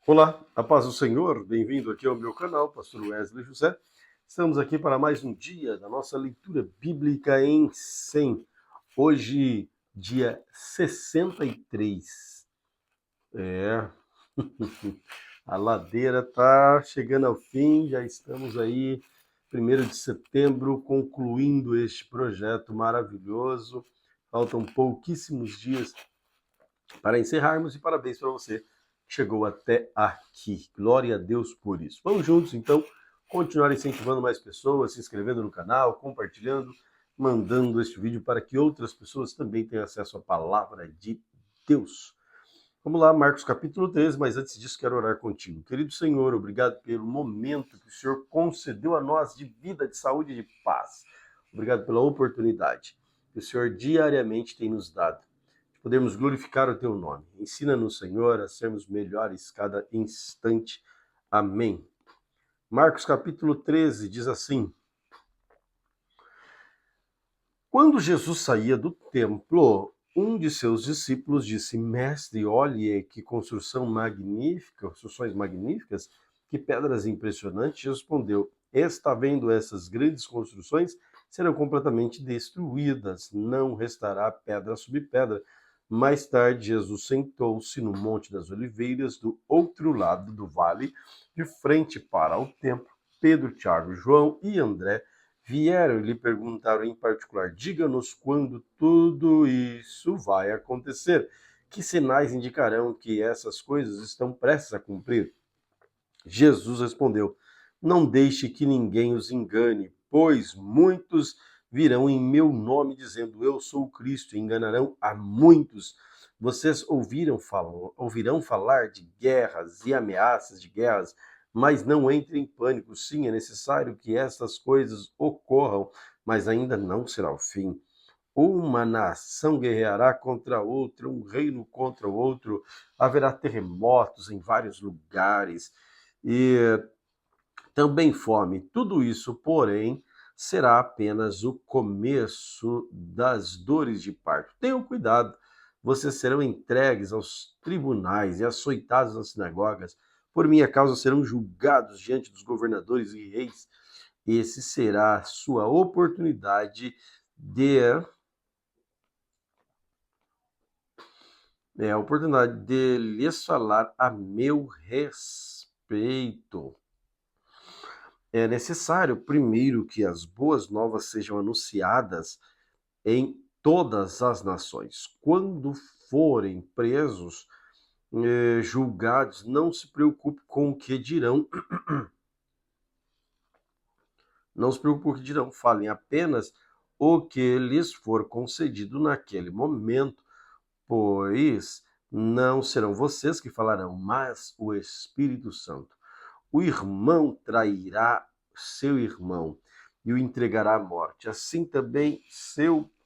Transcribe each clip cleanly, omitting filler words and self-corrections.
Olá, a paz do Senhor, bem-vindo aqui ao meu canal, Pastor Wesley José. Estamos aqui para mais um dia da nossa leitura bíblica em 100. Hoje, dia 63. É, a ladeira está chegando ao fim, já estamos aí, 1º de setembro, concluindo este projeto maravilhoso. Faltam pouquíssimos dias para encerrarmos e parabéns para você que chegou até aqui. Glória a Deus por isso. Vamos juntos, então, continuar incentivando mais pessoas, se inscrevendo no canal, compartilhando, mandando este vídeo para que outras pessoas também tenham acesso à palavra de Deus. Vamos lá, Marcos capítulo 13, mas antes disso quero orar contigo. Querido Senhor, obrigado pelo momento que o Senhor concedeu a nós de vida, de saúde e de paz. Obrigado pela oportunidade que o Senhor diariamente tem nos dado de podermos glorificar o teu nome. Ensina-nos, Senhor, a sermos melhores cada instante. Amém. Marcos capítulo 13 diz assim: Quando Jesus saía do templo, um de seus discípulos disse: Mestre, olhe que construções magníficas, que pedras impressionantes. Jesus respondeu: Está vendo essas grandes construções? Serão completamente destruídas, não restará pedra sobre pedra. Mais tarde, Jesus sentou-se no Monte das Oliveiras, do outro lado do vale, de frente para o templo. Pedro, Tiago, João e André vieram e lhe perguntaram em particular: diga-nos quando tudo isso vai acontecer. Que sinais indicarão que essas coisas estão prestes a cumprir? Jesus respondeu: não deixe que ninguém os engane, pois muitos virão em meu nome dizendo: eu sou o Cristo, e enganarão a muitos. Vocês ouvirão falar de guerras e ameaças de guerras, mas não entrem em pânico. Sim, é necessário que essas coisas ocorram, mas ainda não será o fim. Uma nação guerreará contra outra, um reino contra o outro, haverá terremotos em vários lugares e também fome. Tudo isso, porém, será apenas o começo das dores de parto. Tenham cuidado, vocês serão entregues aos tribunais e açoitados nas sinagogas. Por minha causa serão julgados diante dos governadores e reis. Esse será a sua oportunidade de lhes falar a meu respeito. É necessário, primeiro, que as boas novas sejam anunciadas em todas as nações. Quando forem presos, julgados, não se preocupe com o que dirão. Não se preocupe com o que dirão. Falem apenas o que lhes for concedido naquele momento, pois não serão vocês que falarão, mas o Espírito Santo. O irmão trairá seu irmão e o entregará à morte. Assim também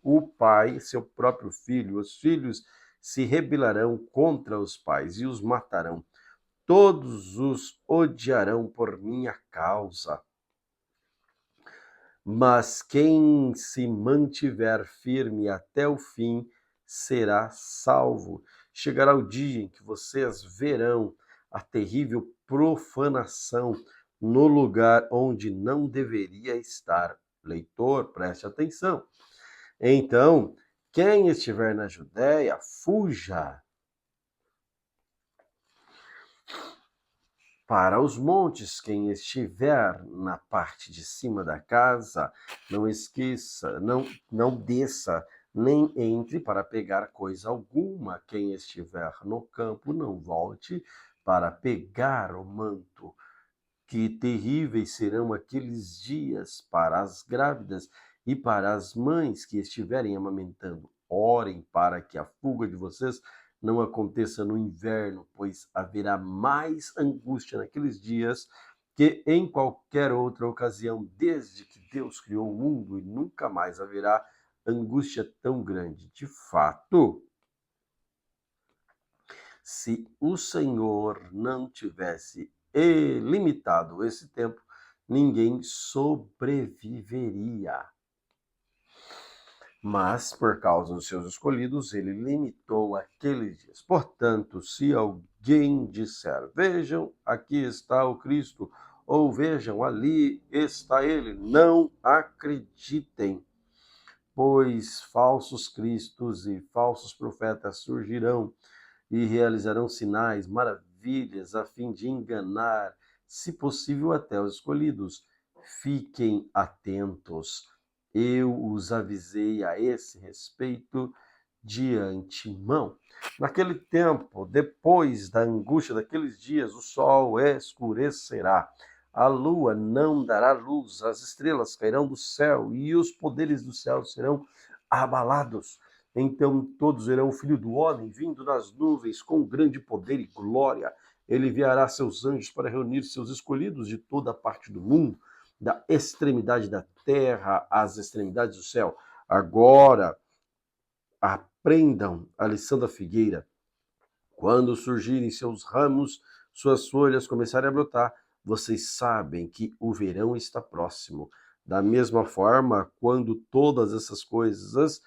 o pai, seu próprio filho. Os filhos se rebelarão contra os pais e os matarão. Todos os odiarão por minha causa. Mas quem se mantiver firme até o fim será salvo. Chegará o dia em que vocês verão a terrível profanação no lugar onde não deveria estar. Leitor, preste atenção. Então, quem estiver na Judéia, fuja para os montes. Quem estiver na parte de cima da casa, não esqueça, não desça, nem entre para pegar coisa alguma. Quem estiver no campo, não volte para pegar o manto. Que terríveis serão aqueles dias para as grávidas e para as mães que estiverem amamentando. Orem para que a fuga de vocês não aconteça no inverno, pois haverá mais angústia naqueles dias que em qualquer outra ocasião, desde que Deus criou o mundo, e nunca mais haverá angústia tão grande. De fato, se o Senhor não tivesse limitado esse tempo, ninguém sobreviveria. Mas, por causa dos seus escolhidos, ele limitou aqueles dias. Portanto, se alguém disser: vejam, aqui está o Cristo, ou vejam, ali está ele, não acreditem, pois falsos cristos e falsos profetas surgirão e realizarão sinais, maravilhas, a fim de enganar, se possível, até os escolhidos. Fiquem atentos. Eu os avisei a esse respeito de antemão. Naquele tempo, depois da angústia daqueles dias, o sol escurecerá, a lua não dará luz, as estrelas cairão do céu e os poderes do céu serão abalados. Então todos verão o Filho do Homem vindo nas nuvens com grande poder e glória. Ele enviará seus anjos para reunir seus escolhidos de toda a parte do mundo, da extremidade da terra às extremidades do céu. Agora, aprendam a lição da figueira. Quando surgirem seus ramos, suas folhas começarem a brotar, vocês sabem que o verão está próximo. Da mesma forma, quando todas essas coisas,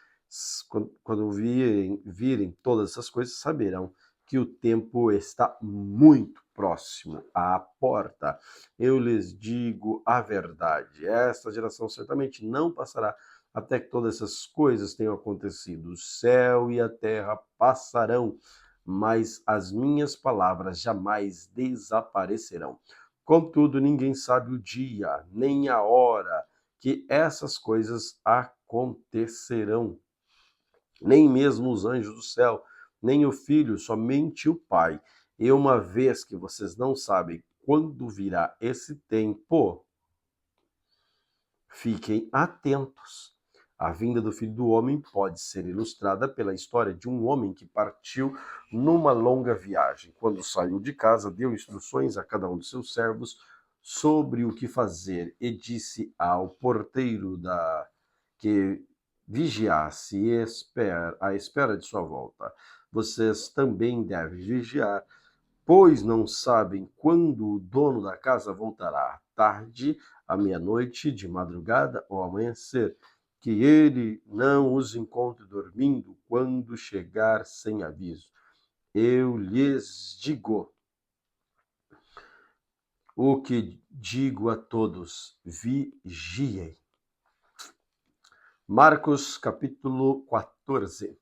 quando virem todas essas coisas, saberão que o tempo está muito próximo à porta. Eu lhes digo a verdade, esta geração certamente não passará até que todas essas coisas tenham acontecido. O céu e a terra passarão, mas as minhas palavras jamais desaparecerão. Contudo, ninguém sabe o dia, nem a hora que essas coisas acontecerão. Nem mesmo os anjos do céu, nem o Filho, somente o Pai. E uma vez que vocês não sabem quando virá esse tempo, fiquem atentos. A vinda do Filho do Homem pode ser ilustrada pela história de um homem que partiu numa longa viagem. Quando saiu de casa, deu instruções a cada um de seus servos sobre o que fazer e disse ao porteiro que vigiasse à espera de sua volta: vocês também devem vigiar, pois não sabem quando o dono da casa voltará, tarde, à meia-noite, de madrugada ou amanhecer, que ele não os encontre dormindo quando chegar sem aviso. Eu lhes digo o que digo a todos: vigiem. Marcos capítulo 14.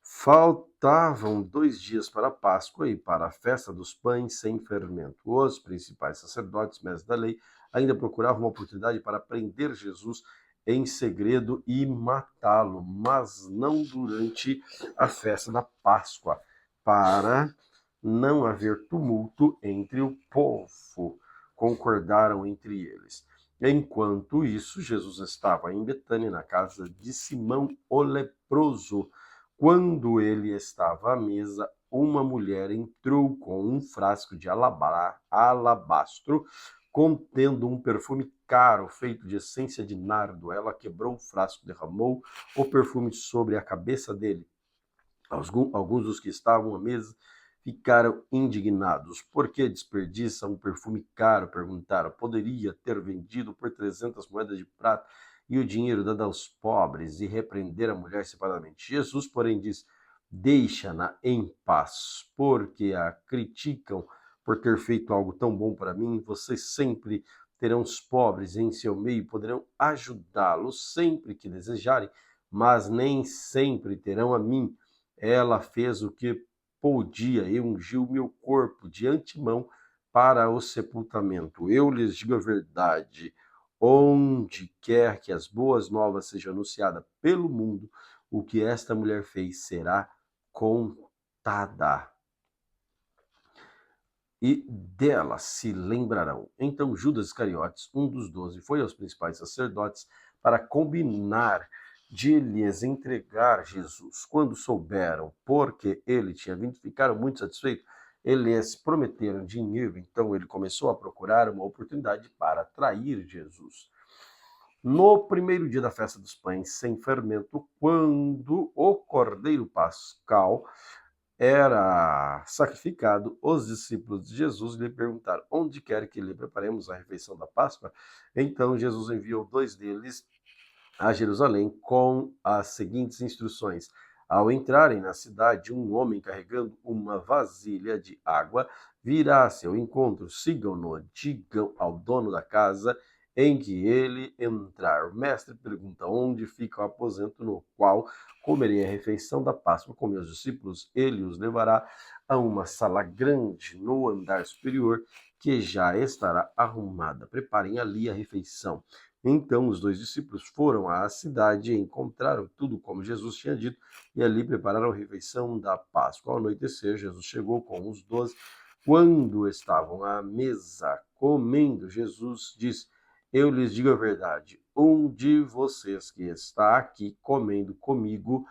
Faltavam 2 dias para a Páscoa e para a festa dos pães sem fermento. Os principais sacerdotes, mestres da lei, ainda procuravam uma oportunidade para prender Jesus em segredo e matá-lo, mas não durante a festa da Páscoa, para não haver tumulto entre o povo. Concordaram entre eles. Enquanto isso, Jesus estava em Betânia, na casa de Simão o leproso. Quando ele estava à mesa, uma mulher entrou com um frasco de alabastro contendo um perfume caro feito de essência de nardo. Ela quebrou o frasco, derramou o perfume sobre a cabeça dele. Alguns dos que estavam à mesa ficaram indignados. Por que desperdiça um perfume caro? Perguntaram. Poderia ter vendido por 300 moedas de prata e o dinheiro dado aos pobres e repreender a mulher separadamente. Jesus, porém, diz: deixa-na em paz, porque a criticam por ter feito algo tão bom para mim. Vocês sempre terão os pobres em seu meio e poderão ajudá-los sempre que desejarem, mas nem sempre terão a mim. Ela fez o que podia e ungiu meu corpo de antemão para o sepultamento. Eu lhes digo a verdade: onde quer que as boas novas sejam anunciadas pelo mundo, o que esta mulher fez será contada, e dela se lembrarão. Então Judas Iscariotes, um dos 12, foi aos principais sacerdotes para combinar de lhes entregar Jesus. Quando souberam porque ele tinha vindo, ficaram muito satisfeitos. Eles prometeram dinheiro, então ele começou a procurar uma oportunidade para trair Jesus. No primeiro dia da festa dos pães sem fermento, quando o cordeiro pascal era sacrificado, os discípulos de Jesus lhe perguntaram: onde quer que lhe preparemos a refeição da Páscoa? Então Jesus enviou 2 deles a Jerusalém com as seguintes instruções: Ao entrarem na cidade, um homem carregando uma vasilha de água virá a seu encontro. Sigam-no, digam ao dono da casa em que ele entrar. O mestre pergunta onde fica o aposento no qual comerei a refeição da Páscoa com meus discípulos. Ele os levará a uma sala grande no andar superior que já estará arrumada. Preparem ali a refeição. Então os dois discípulos foram à cidade e encontraram tudo como Jesus tinha dito, e ali prepararam a refeição da Páscoa. Ao anoitecer, Jesus chegou com os 12. Quando estavam à mesa comendo, Jesus disse: Eu lhes digo a verdade, um de vocês que está aqui comendo comigo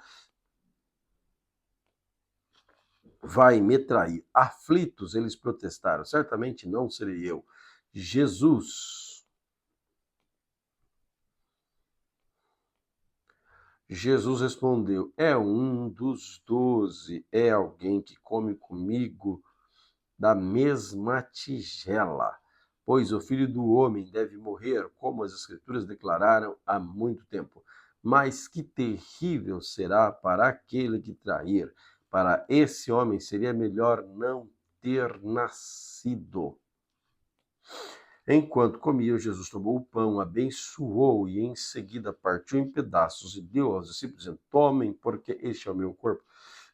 vai me trair. Aflitos, eles protestaram: certamente não serei eu. Jesus respondeu: é um dos 12, é alguém que come comigo da mesma tigela. Pois o Filho do Homem deve morrer, como as Escrituras declararam há muito tempo. Mas que terrível será para aquele que trair. Para esse homem seria melhor não ter nascido. Enquanto comiam, Jesus tomou o pão, abençoou e em seguida partiu em pedaços e deu aos discípulos, dizendo: tomem, porque este é o meu corpo.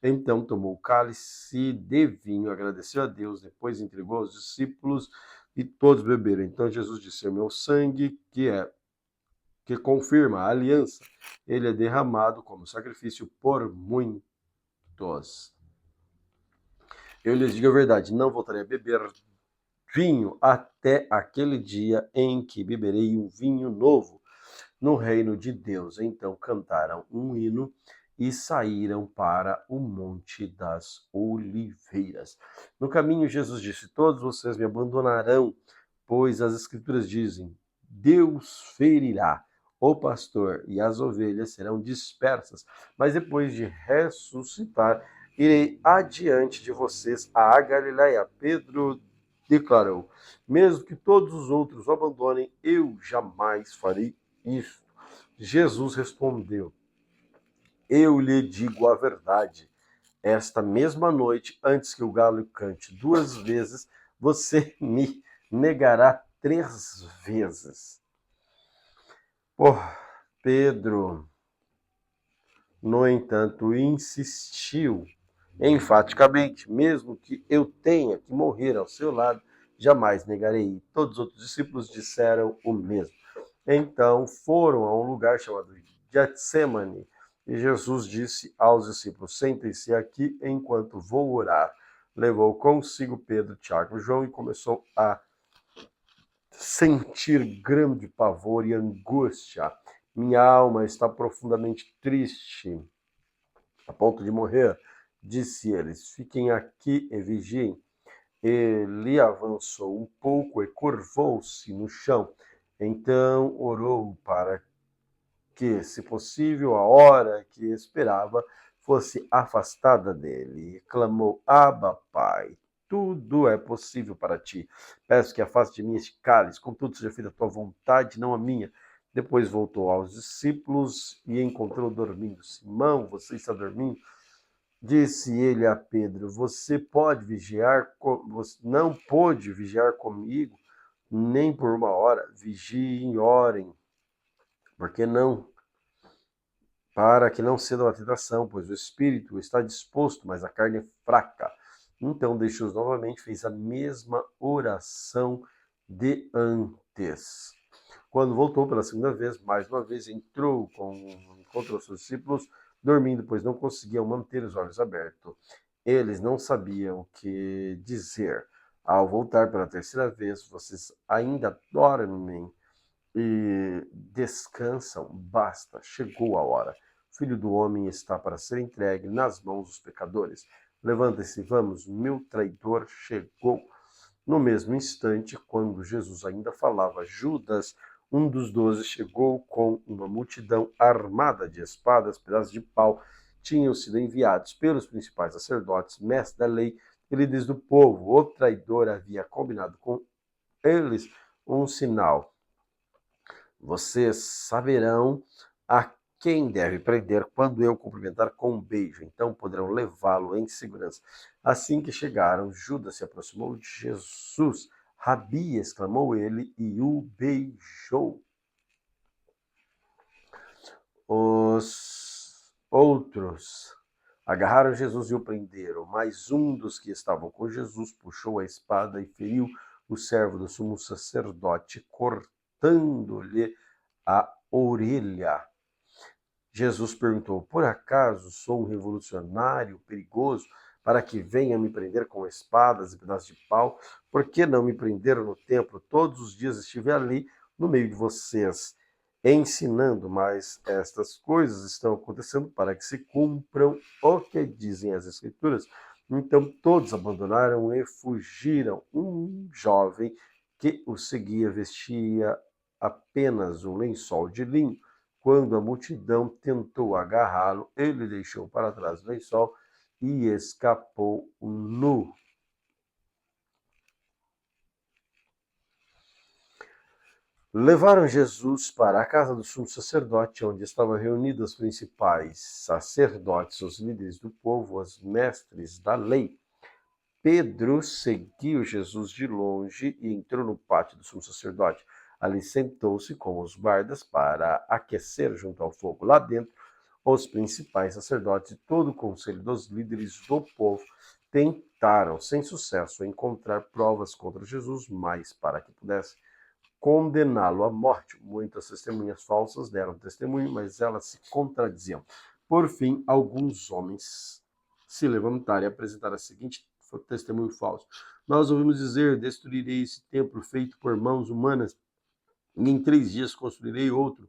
Então tomou o cálice de vinho, agradeceu a Deus, depois entregou aos discípulos e todos beberam. Então Jesus disse: é o meu sangue que confirma a aliança. Ele é derramado como sacrifício por muitos. Eu lhes digo a verdade, não voltarei a beber vinho até aquele dia em que beberei um vinho novo no reino de Deus. Então cantaram um hino e saíram para o Monte das Oliveiras. No caminho, Jesus disse: todos vocês me abandonarão, pois as Escrituras dizem: Deus ferirá o pastor e as ovelhas serão dispersas. Mas depois de ressuscitar, irei adiante de vocês à Galileia. Pedro declarou: mesmo que todos os outros o abandonem, eu jamais farei isso. Jesus respondeu: eu lhe digo a verdade. Esta mesma noite, antes que o galo cante 2 vezes, você me negará 3 vezes. Pedro, no entanto, insistiu enfaticamente: mesmo que eu tenha que morrer ao seu lado, jamais negarei. E todos os outros discípulos disseram o mesmo. Então foram a um lugar chamado Getsemane, e Jesus disse aos discípulos: sentem-se aqui enquanto vou orar. Levou consigo Pedro, Tiago e João e começou a sentir grande pavor e angústia. Minha alma está profundamente triste, a ponto de morrer, disse eles. Fiquem aqui e vigiem. Ele avançou um pouco e curvou-se no chão. Então orou para que, se possível, a hora que esperava fosse afastada dele. E clamou: Abba, Pai, tudo é possível para ti. Peço que afaste de mim este cálice, contudo seja feita a tua vontade, não a minha. Depois voltou aos discípulos e encontrou dormindo. Simão, você está dormindo? Disse ele a Pedro: você pode vigiar, você não pôde vigiar comigo nem por 1 hora. Vigiem e orem, para que não cedam à tentação, pois o espírito está disposto, mas a carne é fraca. Então deixou-os novamente, fez a mesma oração de antes. Quando voltou pela segunda vez, mais uma vez encontrou seus discípulos dormindo, pois não conseguiam manter os olhos abertos. Eles não sabiam o que dizer. Ao voltar pela terceira vez, vocês ainda dormem e descansam? Basta, chegou a hora. O Filho do Homem está para ser entregue nas mãos dos pecadores. Levanta-se, vamos, meu traidor chegou. No mesmo instante, quando Jesus ainda falava, Judas, um dos 12, chegou com uma multidão armada de espadas, pedaços de pau, tinham sido enviados pelos principais sacerdotes, mestres da lei e líderes do povo. O traidor havia combinado com eles um sinal: vocês saberão a quem deve prender quando eu cumprimentar com um beijo? Então poderão levá-lo em segurança. Assim que chegaram, Judas se aproximou de Jesus. Rabi, exclamou ele, e o beijou. Os outros agarraram Jesus e o prenderam, mas um dos que estavam com Jesus puxou a espada e feriu o servo do sumo sacerdote, cortando-lhe a orelha. Jesus perguntou: por acaso sou um revolucionário perigoso para que venha me prender com espadas e pedaços de pau? Por que não me prenderam no templo? Todos os dias estive ali no meio de vocês, ensinando, mas estas coisas estão acontecendo para que se cumpram o que dizem as Escrituras. Então todos abandonaram e fugiram. Um jovem que o seguia vestia apenas um lençol de linho. Quando a multidão tentou agarrá-lo, ele deixou para trás o lençol e escapou nu. Levaram Jesus para a casa do sumo sacerdote, onde estavam reunidos os principais sacerdotes, os líderes do povo, os mestres da lei. Pedro seguiu Jesus de longe e entrou no pátio do sumo sacerdote. Ali sentou-se com os guardas para aquecer junto ao fogo. Lá dentro, os principais sacerdotes e todo o conselho dos líderes do povo tentaram, sem sucesso, encontrar provas contra Jesus, mas para que pudesse condená-lo à morte. Muitas testemunhas falsas deram testemunho, mas elas se contradiziam. Por fim, alguns homens se levantaram e apresentaram a seguinte testemunho falso: nós ouvimos dizer, destruirei esse templo feito por mãos humanas, e em 3 dias construirei outro,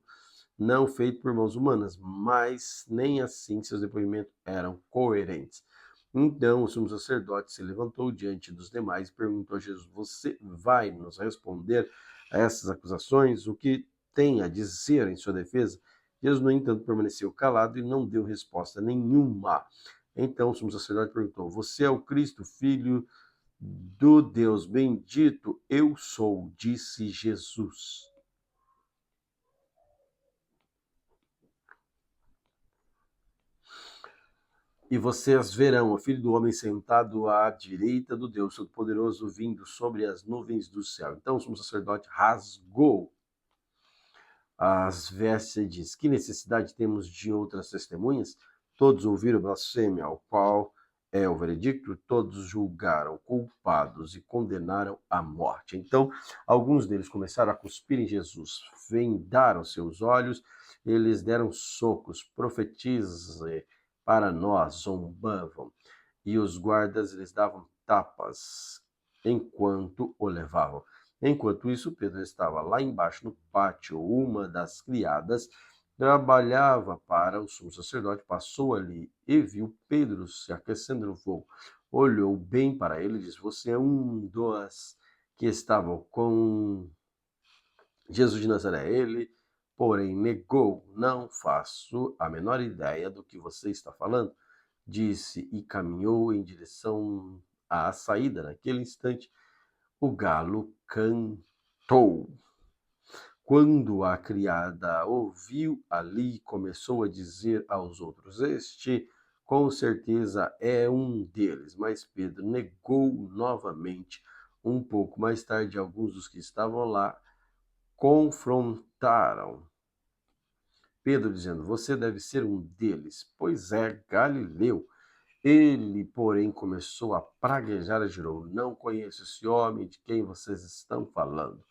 não feito por mãos humanas. Mas nem assim seus depoimentos eram coerentes. Então o sumo sacerdote se levantou diante dos demais e perguntou a Jesus: você vai nos responder a essas acusações? O que tem a dizer em sua defesa? Jesus, no entanto, permaneceu calado e não deu resposta nenhuma. Então o sumo sacerdote perguntou: você é o Cristo, filho do Deus bendito? Eu sou, disse Jesus. E vocês verão o Filho do Homem sentado à direita do Deus Todo-Poderoso, vindo sobre as nuvens do céu. Então o sumo sacerdote rasgou as vestes e diz: que necessidade temos de outras testemunhas? Todos ouviram blasfêmia, ao qual é o veredicto, todos julgaram culpados e condenaram à morte. Então, alguns deles começaram a cuspir em Jesus, vendaram seus olhos, eles deram socos, profetize para nós, zombavam, e os guardas lhes davam tapas enquanto o levavam. Enquanto isso, Pedro estava lá embaixo no pátio. Uma das criadas trabalhava para o sumo sacerdote, passou ali e viu Pedro se aquecendo no fogo. Olhou bem para ele e disse: você é um dos que estavam com Jesus de Nazaré. Ele, porém, negou: não faço a menor ideia do que você está falando, disse, e caminhou em direção à saída. Naquele instante, o galo cantou. Quando a criada ouviu ali, começou a dizer aos outros: este, com certeza, é um deles. Mas Pedro negou novamente. Um pouco mais tarde, alguns dos que estavam lá confrontaram Pedro, dizendo: você deve ser um deles, pois é galileu. Ele, porém, começou a praguejar e jurou: não conheço esse homem de quem vocês estão falando.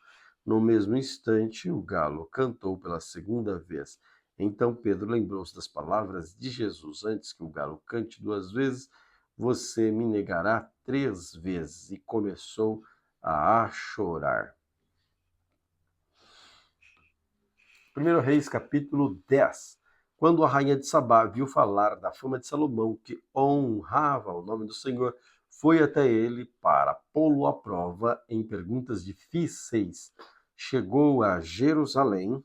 No mesmo instante, o galo cantou pela segunda vez. Então Pedro lembrou-se das palavras de Jesus: antes que o galo cante 2 vezes, você me negará 3 vezes. E começou a chorar. 1 Reis, capítulo 10. Quando a rainha de Sabá viu falar da fama de Salomão, que honrava o nome do Senhor, foi até ele para pô-lo à prova em perguntas difíceis. Chegou a Jerusalém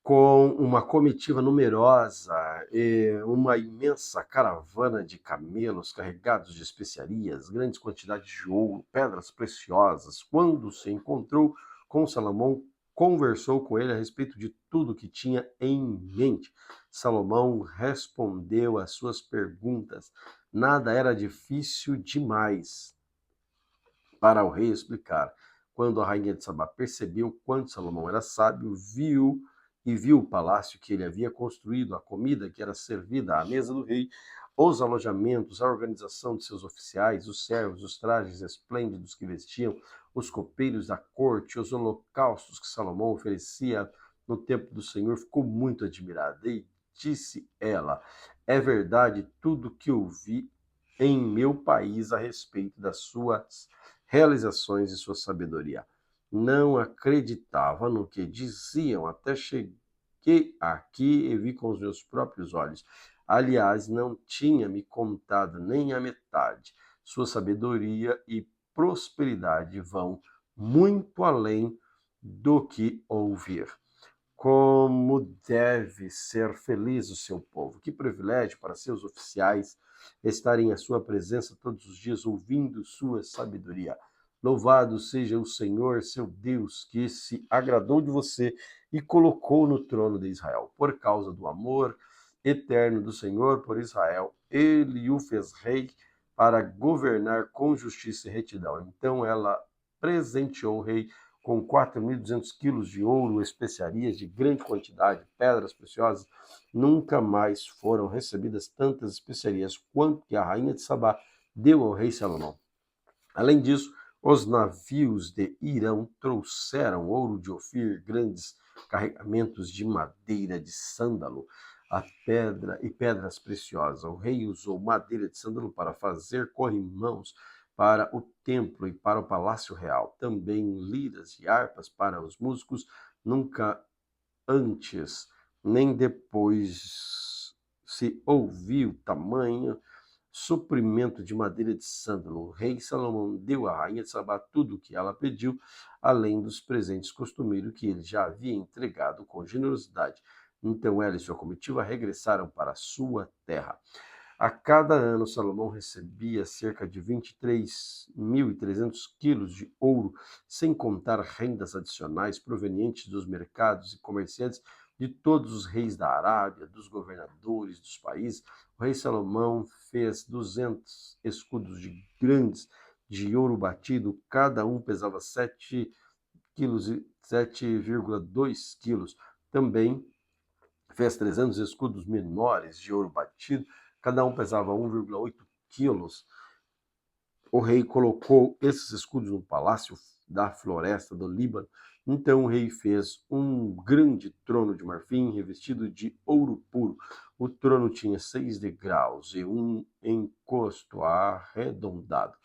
com uma comitiva numerosa e uma imensa caravana de camelos carregados de especiarias, grandes quantidades de ouro, pedras preciosas. Quando se encontrou com Salomão, conversou com ele a respeito de tudo que tinha em mente. Salomão respondeu às suas perguntas. Nada era difícil demais para o rei explicar. Quando a rainha de Sabá percebeu quanto Salomão era sábio, viu o palácio que ele havia construído, a comida que era servida à mesa do rei, os alojamentos, a organização de seus oficiais, os servos, os trajes esplêndidos que vestiam, os copeiros da corte, os holocaustos que Salomão oferecia no templo do Senhor, ficou muito admirada. E disse ela: é verdade tudo que eu vi em meu país a respeito das suas realizações e sua sabedoria. Não acreditava no que diziam, até cheguei aqui e vi com os meus próprios olhos. Aliás, não tinha me contado nem a metade. Sua sabedoria e prosperidade vão muito além do que ouvir. Como deve ser feliz o seu povo. Que privilégio para seus oficiais estarem à sua presença todos os dias, ouvindo sua sabedoria. Louvado seja o Senhor, seu Deus, que se agradou de você e colocou no trono de Israel. Por causa do amor eterno do Senhor por Israel, ele o fez rei para governar com justiça e retidão. Então ela presenteou o rei com 4.200 quilos de ouro, especiarias de grande quantidade, pedras preciosas. Nunca mais foram recebidas tantas especiarias quanto que a rainha de Sabá deu ao rei Salomão. Além disso, os navios de Irão trouxeram ouro de Ofir, grandes carregamentos de madeira de sândalo, a pedra e pedras preciosas. O rei usou madeira de sândalo para fazer corrimãos para o templo e para o palácio real. Também liras e harpas para os músicos. Nunca antes nem depois se ouviu tamanho suprimento de madeira de sândalo. O rei Salomão deu à rainha de Sabá tudo o que ela pediu, além dos presentes costumeiros que ele já havia entregado com generosidade. Então ela e sua comitiva regressaram para a sua terra. A cada ano, Salomão recebia cerca de 23.300 quilos de ouro, sem contar rendas adicionais provenientes dos mercados e comerciantes de todos os reis da Arábia, dos governadores dos países. O rei Salomão fez 200 escudos grandes de ouro batido, cada um pesava 7,2 quilos. Também fez 300 escudos menores de ouro batido, cada um pesava 1,8 quilos. O rei colocou esses escudos no palácio da floresta do Líbano. Então o rei fez um grande trono de marfim revestido de ouro puro. O trono tinha 6 degraus e um encosto arredondado.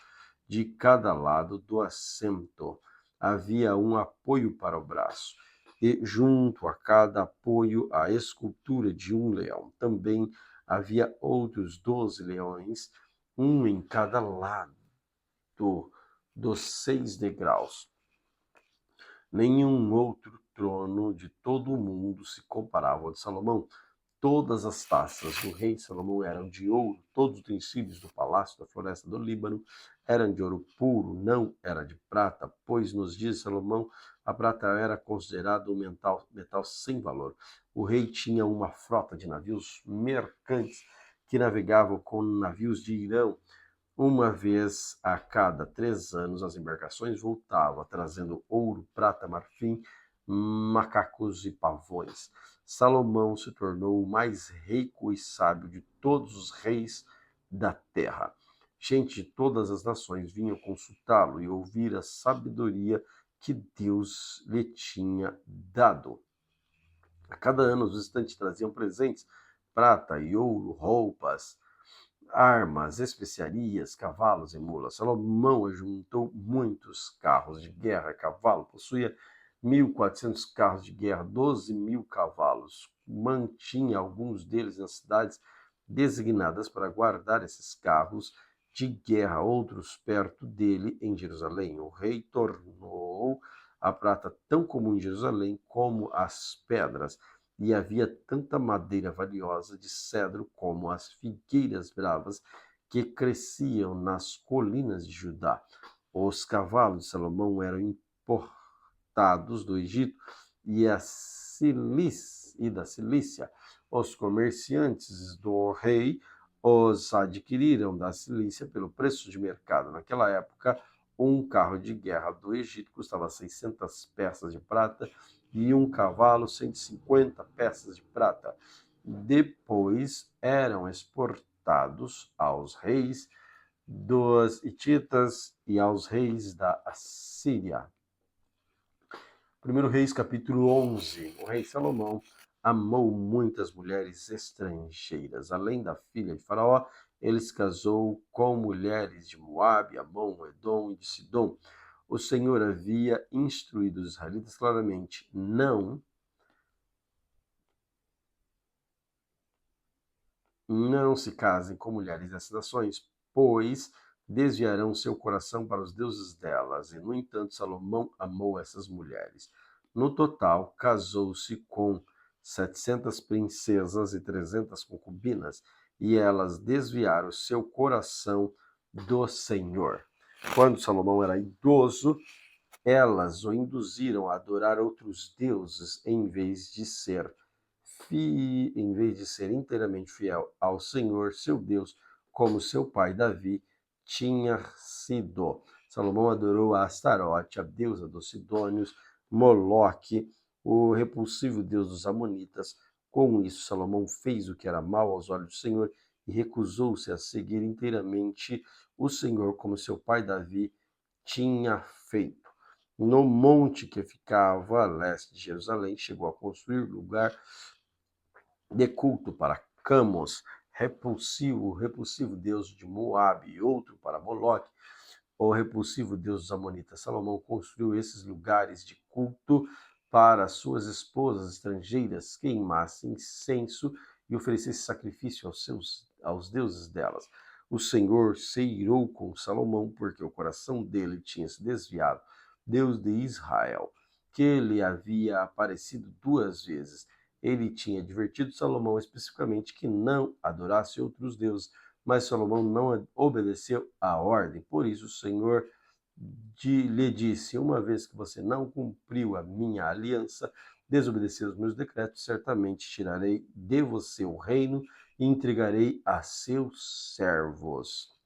De cada lado do assento havia um apoio para o braço. E junto a cada apoio a escultura de um leão. Também havia outros 12 leões, um em cada lado dos 6 degraus. Nenhum outro trono de todo o mundo se comparava ao de Salomão. Todas as taças do rei Salomão eram de ouro, todos os utensílios do palácio da floresta do Líbano eram de ouro puro, não era de prata, pois nos dias de Salomão a prata era considerada um metal sem valor. O rei tinha uma frota de navios mercantes que navegavam com navios de Irão. Uma vez a cada 3 anos, as embarcações voltavam, trazendo ouro, prata, marfim, macacos e pavões. Salomão se tornou o mais rico e sábio de todos os reis da terra. Gente de todas as nações vinham consultá-lo e ouvir a sabedoria que Deus lhe tinha dado. A cada ano, os visitantes traziam presentes, prata e ouro, roupas, armas, especiarias, cavalos e mulas. Salomão ajuntou muitos carros de guerra a cavalo, possuía 1.400 carros de guerra, 12.000 cavalos. Mantinha alguns deles nas cidades designadas para guardar esses carros de guerra, outros perto dele em Jerusalém. O rei tornou a prata tão comum em Jerusalém como as pedras, e havia tanta madeira valiosa de cedro como as figueiras bravas que cresciam nas colinas de Judá. Os cavalos de Salomão eram importados exportados do Egito e da Cilícia. Os comerciantes do rei os adquiriram da Cilícia pelo preço de mercado. Naquela época, um carro de guerra do Egito custava 600 peças de prata e um cavalo 150 peças de prata. Depois eram exportados aos reis dos Hititas e aos reis da Assíria. 1 Reis, capítulo 11. O rei Salomão amou muitas mulheres estrangeiras. Além da filha de Faraó, ele se casou com mulheres de Moabe, Amon, Edom e de Sidom. O Senhor havia instruído os israelitas claramente: não se casem com mulheres dessas nações, pois desviarão seu coração para os deuses delas. E, no entanto, Salomão amou essas mulheres. No total, casou-se com 700 princesas e 300 concubinas, e elas desviaram seu coração do Senhor. Quando Salomão era idoso, elas o induziram a adorar outros deuses em vez de ser inteiramente fiel ao Senhor, seu Deus, como seu pai Davi tinha sido. Salomão adorou a Astarote, a deusa dos Sidônios, Moloque, o repulsivo deus dos Amonitas. Com isso, Salomão fez o que era mal aos olhos do Senhor e recusou-se a seguir inteiramente o Senhor, como seu pai Davi tinha feito. No monte que ficava a leste de Jerusalém, chegou a construir lugar de culto para Camos, repulsivo deus de Moabe, e outro para Moloque, o repulsivo deus dos Amonitas. Salomão construiu esses lugares de culto para suas esposas estrangeiras queimassem incenso e oferecessem sacrifício aos deuses delas. O Senhor se irou com Salomão, porque o coração dele tinha se desviado. Deus de Israel, que lhe havia aparecido 2 vezes, ele tinha advertido Salomão especificamente que não adorasse outros deuses, mas Salomão não obedeceu à ordem. Por isso o Senhor lhe disse: uma vez que você não cumpriu a minha aliança, desobedeceu os meus decretos, certamente tirarei de você o reino e entregarei a seus servos.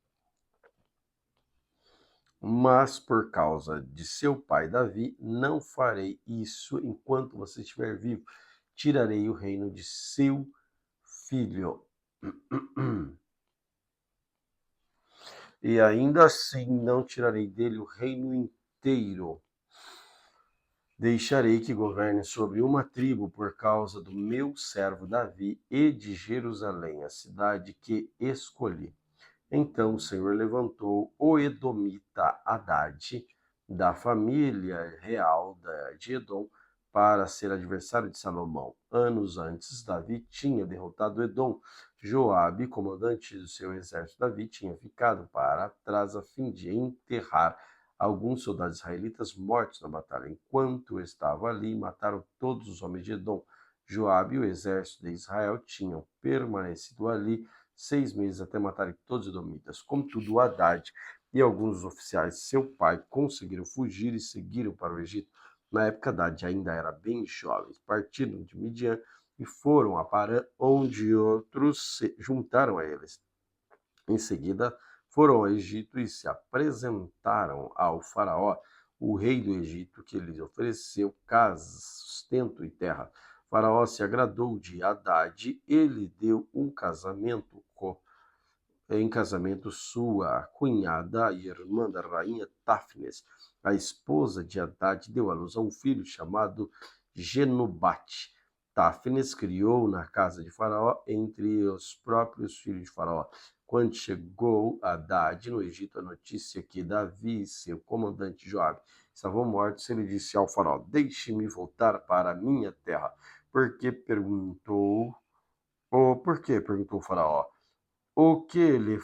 Mas por causa de seu pai Davi, não farei isso enquanto você estiver vivo. Tirarei o reino de seu filho. E ainda assim não tirarei dele o reino inteiro. Deixarei que governe sobre uma tribo por causa do meu servo Davi e de Jerusalém, a cidade que escolhi. Então o Senhor levantou o edomita Hadade, da família real de Edom, para ser adversário de Salomão. Anos antes, Davi tinha derrotado Edom. Joabe, comandante do seu exército Davi, tinha ficado para trás a fim de enterrar alguns soldados israelitas mortos na batalha. Enquanto estava ali, mataram todos os homens de Edom. Joabe e o exército de Israel tinham permanecido ali 6 meses até matarem todos os edomitas. Contudo, Hadade e alguns dos oficiais de seu pai conseguiram fugir e seguiram para o Egito. Na época, Hadade ainda era bem jovem. Partiram de Midian e foram a Parã, onde outros se juntaram a eles. Em seguida, foram ao Egito e se apresentaram ao faraó, o rei do Egito, que lhes ofereceu casa, sustento e terra. O faraó se agradou de Hadade e lhe deu em casamento sua cunhada e irmã da rainha Táfnis. A esposa de Hadade deu à luz a um filho chamado Genubate. Táfnis criou na casa de Faraó entre os próprios filhos de Faraó. Quando chegou Hadade no Egito a notícia que Davi e seu comandante Joabe estavam mortos, ele disse ao Faraó: deixe-me voltar para a minha terra. Por quê? Perguntou o Faraó. O que lhe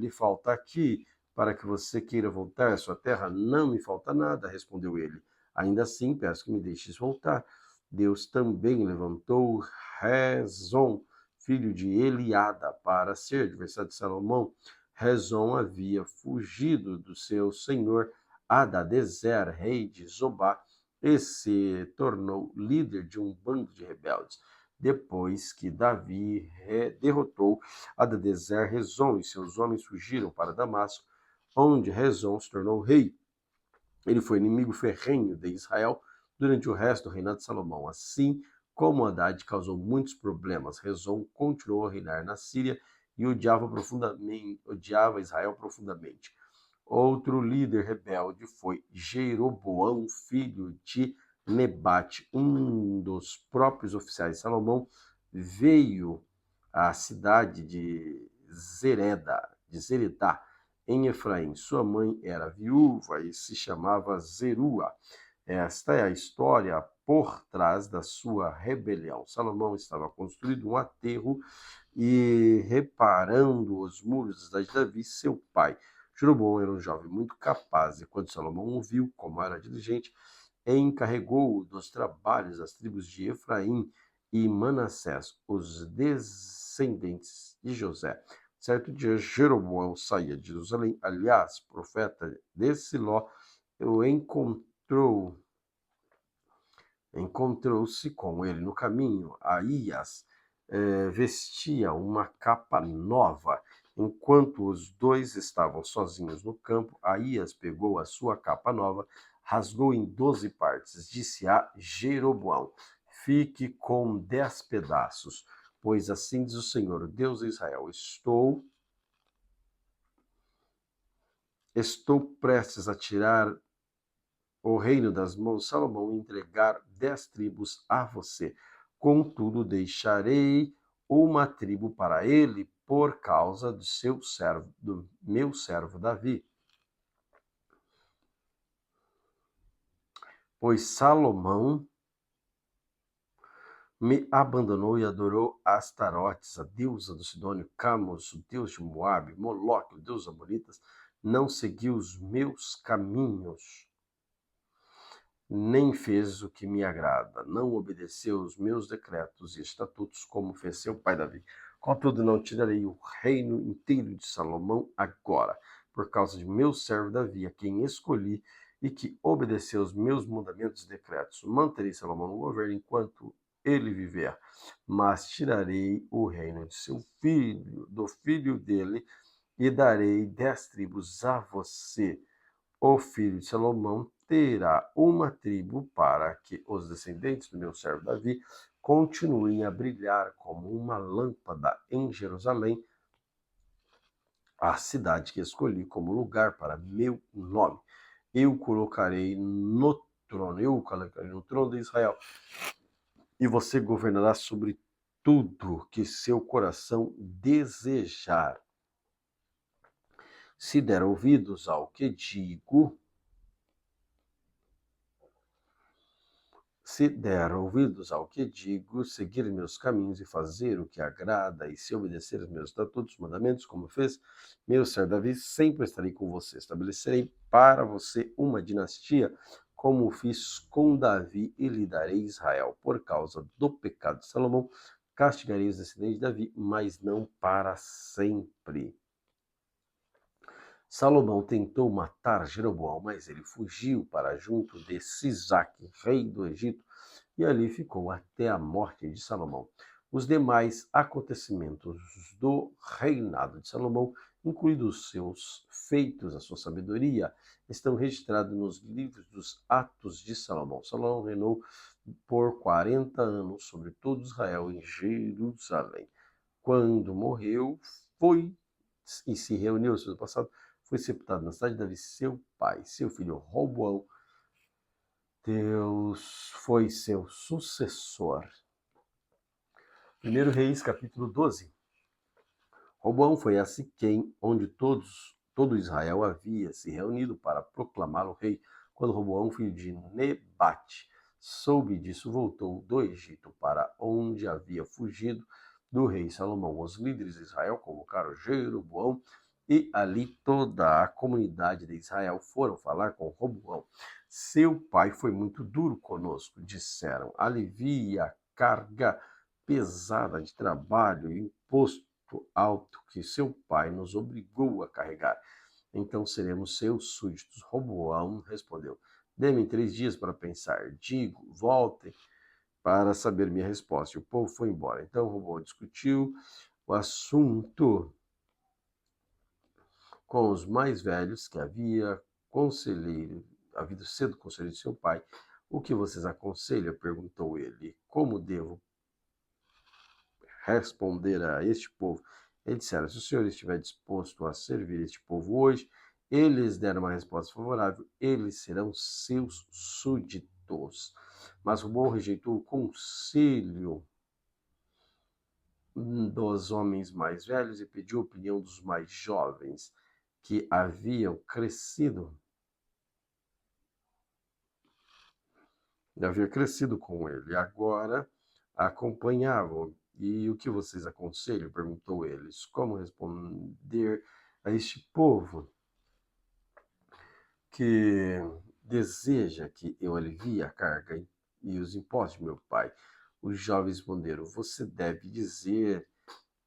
falta aqui para que você queira voltar à sua terra? Não me falta nada, respondeu ele. Ainda assim, peço que me deixes voltar. Deus também levantou Rezon, filho de Eliada, para ser adversário de Salomão. Rezon havia fugido do seu senhor Hadadezer, rei de Zobá, e se tornou líder de um bando de rebeldes. Depois que Davi derrotou Hadadezer, Rezon e seus homens fugiram para Damasco, onde Rezon se tornou rei. Ele foi inimigo ferrenho de Israel durante o resto do reinado de Salomão. Assim como Haddad causou muitos problemas, Rezon continuou a reinar na Síria e odiava Israel profundamente. Outro líder rebelde foi Jeroboão, filho de Nebate. Um dos próprios oficiais de Salomão veio à cidade de Zeredá, em Efraim. Sua mãe era viúva e se chamava Zerua. Esta é a história por trás da sua rebelião. Salomão estava construindo um aterro e reparando os muros da cidade de Davi, seu pai. Jeroboão era um jovem muito capaz, e quando Salomão o viu, como era diligente, encarregou-o dos trabalhos das tribos de Efraim e Manassés, os descendentes de José. Certo dia, Jeroboão saía de Jerusalém. Aliás, o profeta de Siló o encontrou-se com ele no caminho. Aías vestia uma capa nova. Enquanto os dois estavam sozinhos no campo, Aías pegou a sua capa nova, rasgou em 12 partes, disse a Jeroboão: fique com 10 pedaços, pois assim diz o Senhor, Deus de Israel, estou prestes a tirar o reino das mãos de Salomão e entregar 10 tribos a você. Contudo, deixarei uma tribo para ele por causa do meu servo Davi. Pois Salomão me abandonou e adorou Astarotes, a deusa do Sidônio, Camos, o deus de Moabe, Moloque, o deus dos Amonitas, não seguiu os meus caminhos, nem fez o que me agrada, não obedeceu os meus decretos e estatutos, como fez seu pai Davi. Contudo, não tirarei o reino inteiro de Salomão agora, por causa de meu servo Davi, a quem escolhi e que obedeceu os meus mandamentos e decretos. Manterei Salomão no governo enquanto ele viver, mas tirarei o reino de seu filho, do filho dele, e darei 10 tribos a você. O filho de Salomão terá uma tribo para que os descendentes do meu servo Davi continuem a brilhar como uma lâmpada em Jerusalém, a cidade que escolhi como lugar para meu nome. Eu colocarei no trono de Israel, e você governará sobre tudo que seu coração desejar. Se der ouvidos ao que digo, seguir meus caminhos e fazer o que agrada, e se obedecer aos meus estatutos, mandamentos, como fez meu servo Davi, sempre estarei com você. Estabelecerei para você uma dinastia, como fiz com Davi, e lhe darei Israel. Por causa do pecado de Salomão, castigarei os descendentes de Davi, mas não para sempre. Salomão tentou matar Jeroboão, mas ele fugiu para junto de Sisaque, rei do Egito, e ali ficou até a morte de Salomão. Os demais acontecimentos do reinado de Salomão, incluídos seus feitos, a sua sabedoria, estão registrados nos livros dos Atos de Salomão. Salomão reinou por 40 anos sobre todo Israel em Jerusalém. Quando morreu, foi e se reuniu no passado, foi sepultado na cidade de Davi, seu pai. Seu filho Roboão, Deus foi seu sucessor. 1 Reis, capítulo 12. Roboão foi a Siquém, onde todo Israel havia se reunido para proclamá-lo rei. Quando Roboão, filho de Nebate, soube disso, voltou do Egito para onde havia fugido do rei Salomão. Os líderes de Israel convocaram Jeroboão, e ali toda a comunidade de Israel foram falar com Roboão. Seu pai foi muito duro conosco, disseram. Alivie a carga pesada de trabalho e imposto alto que seu pai nos obrigou a carregar. Então seremos seus súditos. Roboão respondeu: Dê-me 3 dias para pensar. Digo, voltem para saber minha resposta. E o povo foi embora. Então Roboão discutiu o assunto com os mais velhos que havido cedo conselheiro de seu pai. O que vocês aconselham? Perguntou ele. Como devo responder a este povo? Eles disseram, se o senhor estiver disposto a servir este povo hoje, eles deram uma resposta favorável, eles serão seus súditos. Mas Robô rejeitou o conselho dos homens mais velhos e pediu a opinião dos mais jovens, que haviam crescido com ele. Agora acompanhavam. E o que vocês aconselham? Perguntou eles. Como responder a este povo que deseja que eu alivie a carga e os impostos de meu pai? Os jovens responderam, você deve dizer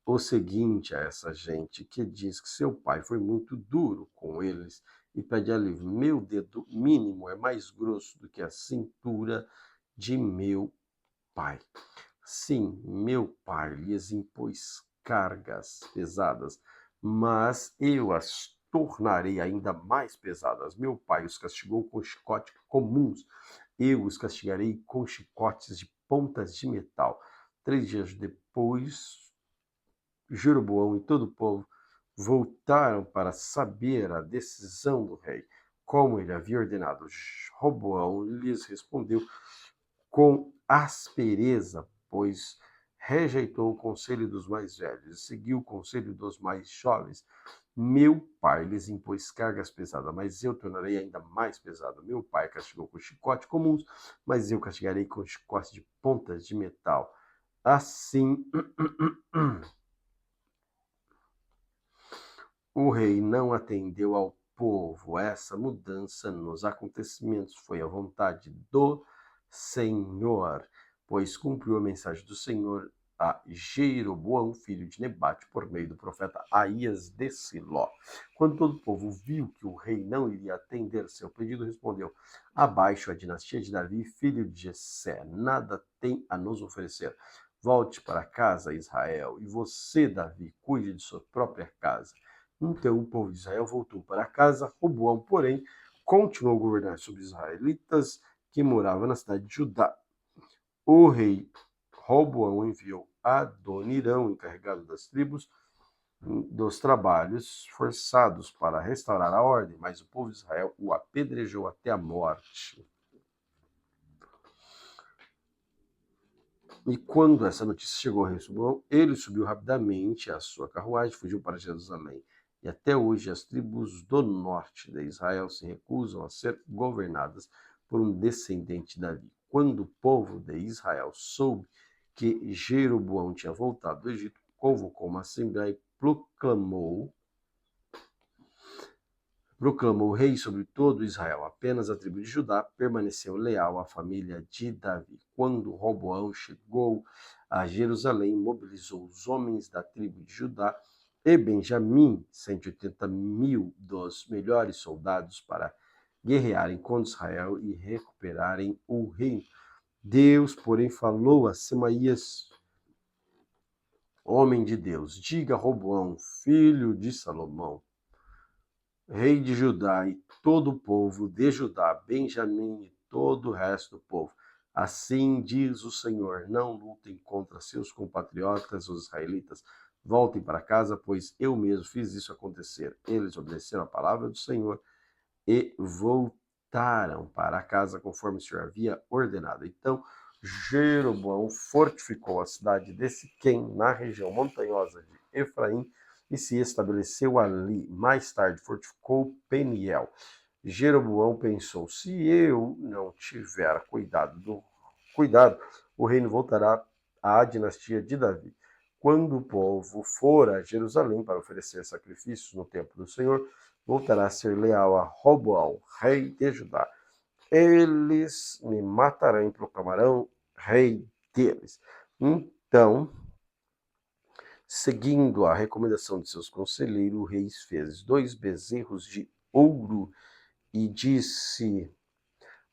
o seguinte a essa gente que diz que seu pai foi muito duro com eles e pede alívio. Meu dedo mínimo é mais grosso do que a cintura de meu pai. Sim, meu pai lhes impôs cargas pesadas, mas eu as tornarei ainda mais pesadas. Meu pai os castigou com chicotes comuns, eu os castigarei com chicotes de pontas de metal. 3 dias depois, Jeroboão e todo o povo voltaram para saber a decisão do rei, como ele havia ordenado. Roboão lhes respondeu com aspereza, pois rejeitou o conselho dos mais velhos e seguiu o conselho dos mais jovens. Meu pai lhes impôs cargas pesadas, mas eu tornarei ainda mais pesado. Meu pai castigou com chicote comuns, mas eu castigarei com chicotes de pontas de metal. Assim, o rei não atendeu ao povo. Essa mudança nos acontecimentos foi a vontade do Senhor, pois cumpriu a mensagem do Senhor a Jeroboão, filho de Nebate, por meio do profeta Aías de Siló. Quando todo o povo viu que o rei não iria atender seu pedido, respondeu, abaixo a dinastia de Davi, filho de Jessé, nada tem a nos oferecer. Volte para casa, Israel, e você, Davi, cuide de sua própria casa. Então o povo de Israel voltou para casa. Roboão, porém, continuou a governar sobre os israelitas que moravam na cidade de Judá. O rei Roboão enviou Adonirão, encarregado das tribos, dos trabalhos forçados para restaurar a ordem, mas o povo de Israel o apedrejou até a morte. E quando essa notícia chegou ao rei Roboão, ele subiu rapidamente a sua carruagem e fugiu para Jerusalém. E até hoje as tribos do norte de Israel se recusam a ser governadas por um descendente de Davi. Quando o povo de Israel soube que Jeroboão tinha voltado do Egito, convocou uma assembleia e proclamou rei sobre todo Israel. Apenas a tribo de Judá permaneceu leal à família de Davi. Quando Roboão chegou a Jerusalém, mobilizou os homens da tribo de Judá e Benjamim, 180.000 dos melhores soldados, para guerrearem contra Israel e recuperarem o reino. Deus, porém, falou a Semaías, homem de Deus, diga a Roboão, filho de Salomão, rei de Judá, e todo o povo de Judá, Benjamim e todo o resto do povo. Assim diz o Senhor, não lutem contra seus compatriotas, os israelitas. Voltem para casa, pois eu mesmo fiz isso acontecer. Eles obedeceram a palavra do Senhor e voltaram para casa conforme o Senhor havia ordenado. Então, Jeroboão fortificou a cidade de Siquém, na região montanhosa de Efraim, e se estabeleceu ali. Mais tarde fortificou Peniel. Jeroboão pensou, se eu não tiver cuidado, o reino voltará à dinastia de Davi. Quando o povo for a Jerusalém para oferecer sacrifícios no templo do Senhor, voltará a ser leal a Roboão, rei de Judá. Eles me matarão e proclamarão rei deles. Então, seguindo a recomendação de seus conselheiros, o rei fez 2 bezerros de ouro e disse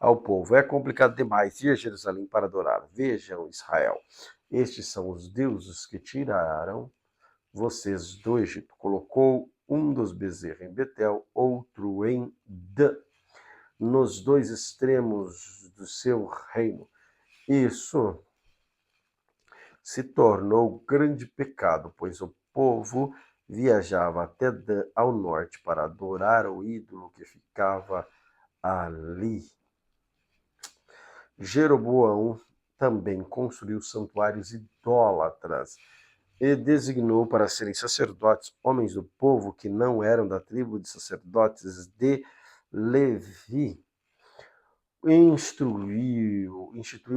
ao povo: é complicado demais ir a Jerusalém para adorar. Vejam, Israel, estes são os deuses que tiraram vocês do Egito. Colocou um dos bezerros em Betel, outro em Dan, nos dois extremos do seu reino. Isso se tornou grande pecado, pois o povo viajava até Dan ao norte para adorar o ídolo que ficava ali. Jeroboão também construiu santuários idólatras e designou para serem sacerdotes homens do povo que não eram da tribo de sacerdotes de Levi. Instituiu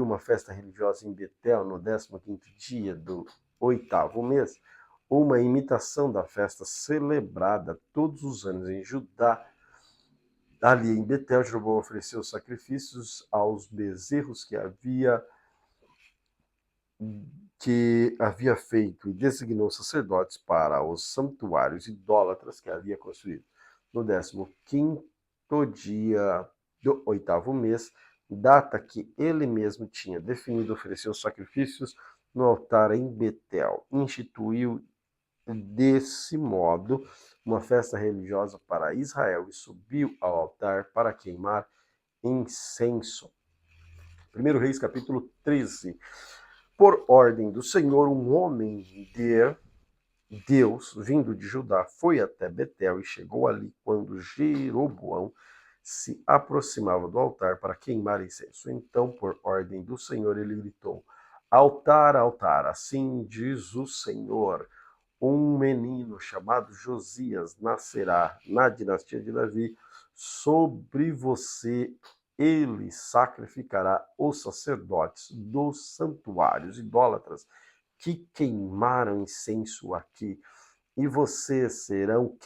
uma festa religiosa em Betel no 15º dia do 8º mês, uma imitação da festa celebrada todos os anos em Judá. Ali em Betel, Jeroboão ofereceu sacrifícios aos bezerros que havia feito e designou sacerdotes para os santuários idólatras que havia construído. No 15º dia do 8º mês, data que ele mesmo tinha definido, ofereceu sacrifícios no altar em Betel. Instituiu desse modo uma festa religiosa para Israel e subiu ao altar para queimar incenso. 1 Reis, capítulo 13. Por ordem do Senhor, um homem de Deus, vindo de Judá, foi até Betel e chegou ali quando Jeroboão se aproximava do altar para queimar incenso. Então, por ordem do Senhor, ele gritou: altar, altar, assim diz o Senhor, um menino chamado Josias nascerá na dinastia de Davi, sobre você ele sacrificará os sacerdotes dos santuários idólatras que queimaram incenso aqui, e vocês serão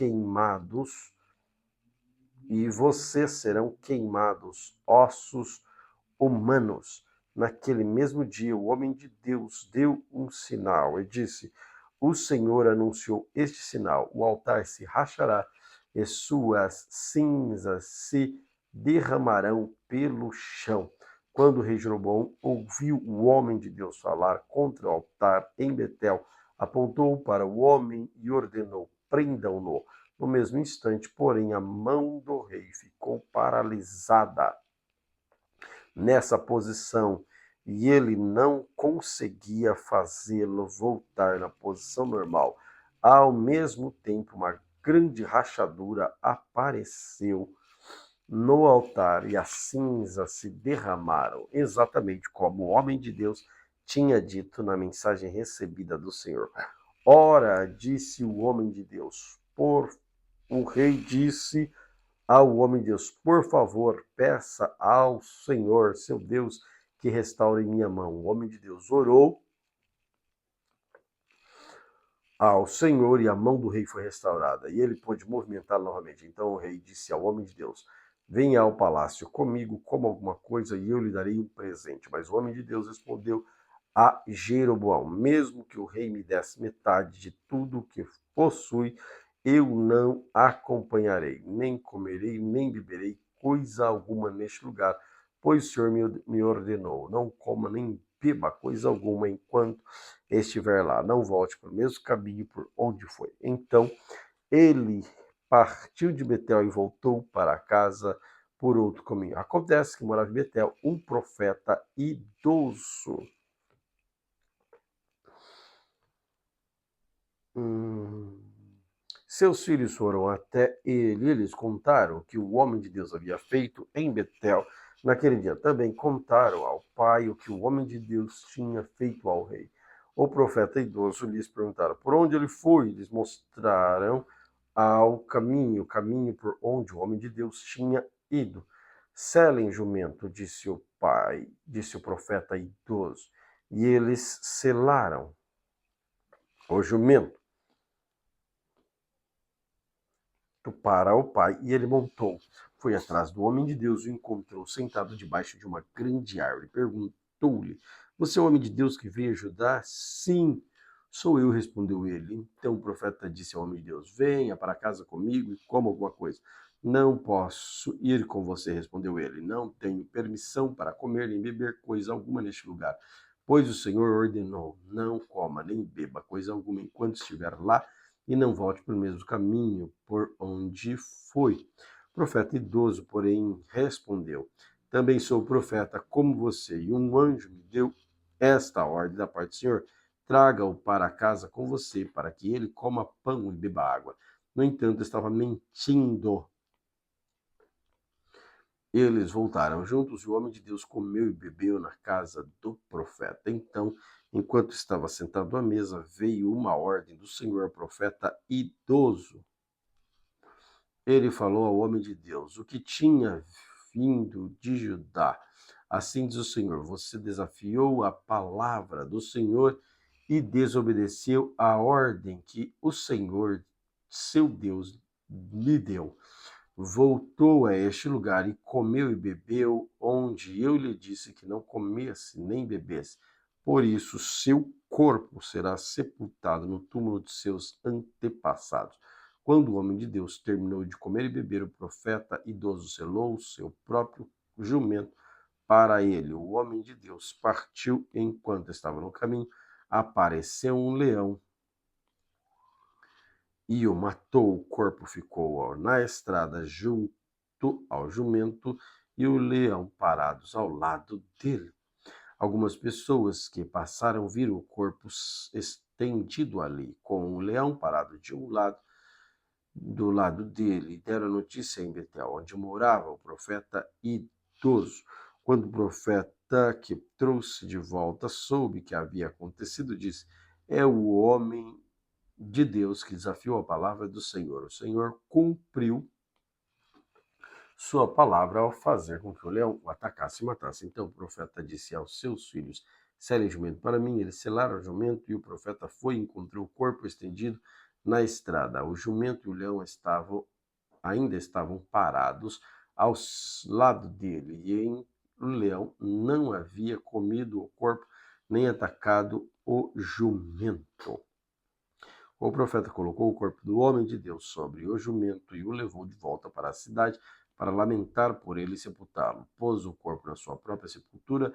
queimados, ossos humanos. Naquele mesmo dia, o homem de Deus deu um sinal e disse: o Senhor anunciou este sinal: o altar se rachará e suas cinzas se derramarão pelo chão. Quando o rei Jeroboão ouviu o homem de Deus falar contra o altar em Betel, apontou para o homem e ordenou: prendam-no. No mesmo instante, porém, a mão do rei ficou paralisada nessa posição e ele não conseguia fazê-lo voltar na posição normal. Ao mesmo tempo, uma grande rachadura apareceu no altar e as cinzas se derramaram, exatamente como o homem de Deus tinha dito na mensagem recebida do Senhor. Ora, disse o homem de Deus, o rei disse ao homem de Deus: por favor, peça ao Senhor, seu Deus, que restaure minha mão. O homem de Deus orou ao Senhor e a mão do rei foi restaurada e ele pôde movimentar novamente. Então o rei disse ao homem de Deus: venha ao palácio comigo, coma alguma coisa e eu lhe darei um presente. Mas o homem de Deus respondeu a Jeroboão: mesmo que o rei me desse metade de tudo que possui, eu não acompanharei, nem comerei, nem beberei coisa alguma neste lugar, pois o Senhor me ordenou: não coma nem beba coisa alguma enquanto estiver lá, não volte para o mesmo caminho por onde foi. Então ele partiu de Betel e voltou para casa por outro caminho. Acontece que morava em Betel um profeta idoso. Seus filhos foram até ele e eles contaram que o homem de Deus havia feito em Betel naquele dia. Também contaram ao pai o que o homem de Deus tinha feito ao rei. O profeta idoso lhes perguntaram por onde ele foi. Eles mostraram o caminho por onde o homem de Deus tinha ido. Selem jumento, disse o pai, disse o profeta idoso. E eles selaram o jumento para o pai, e ele montou. Foi atrás do homem de Deus e o encontrou sentado debaixo de uma grande árvore. Perguntou-lhe: você é o homem de Deus que veio ajudar? Sim, sou eu, respondeu ele. Então o profeta disse ao homem de Deus: venha para casa comigo e coma alguma coisa. Não posso ir com você, respondeu ele. Não tenho permissão para comer nem beber coisa alguma neste lugar, pois o Senhor ordenou: não coma nem beba coisa alguma enquanto estiver lá, e não volte pelo mesmo caminho por onde foi. O profeta idoso, porém, respondeu: também sou profeta como você, e um anjo me deu esta ordem da parte do Senhor: traga-o para casa com você, para que ele coma pão e beba água. No entanto, estava mentindo. Eles voltaram juntos e o homem de Deus comeu e bebeu na casa do profeta. Então, enquanto estava sentado à mesa, veio uma ordem do Senhor ao profeta idoso. Ele falou ao homem de Deus: o que tinha vindo de Judá. Assim diz o Senhor: você desafiou a palavra do Senhor e desobedeceu a ordem que o Senhor, seu Deus, lhe deu. Voltou a este lugar e comeu e bebeu, onde eu lhe disse que não comesse nem bebesse. Por isso, seu corpo será sepultado no túmulo de seus antepassados. Quando o homem de Deus terminou de comer e beber, o profeta idoso selou o seu próprio jumento para ele. O homem de Deus partiu enquanto estava no caminho. Apareceu um leão e o matou. O corpo ficou na estrada junto ao jumento e o leão parados ao lado dele. Algumas pessoas que passaram viram o corpo estendido ali, com o leão parado de um lado, do lado dele, e deram notícia em Betel, onde morava o profeta idoso. Quando o profeta que trouxe de volta soube que havia acontecido, disse: é o homem de Deus que desafiou a palavra do Senhor. O Senhor cumpriu sua palavra ao fazer com que o leão o atacasse e matasse. Então o profeta disse aos seus filhos: selem jumento para mim. Eles selaram o jumento e o profeta foi e encontrou o corpo estendido na estrada. O jumento e o leão ainda estavam parados ao lado dele, e o leão não havia comido o corpo nem atacado o jumento. O profeta colocou o corpo do homem de Deus sobre o jumento e o levou de volta para a cidade para lamentar por ele e sepultá-lo. Pôs o corpo na sua própria sepultura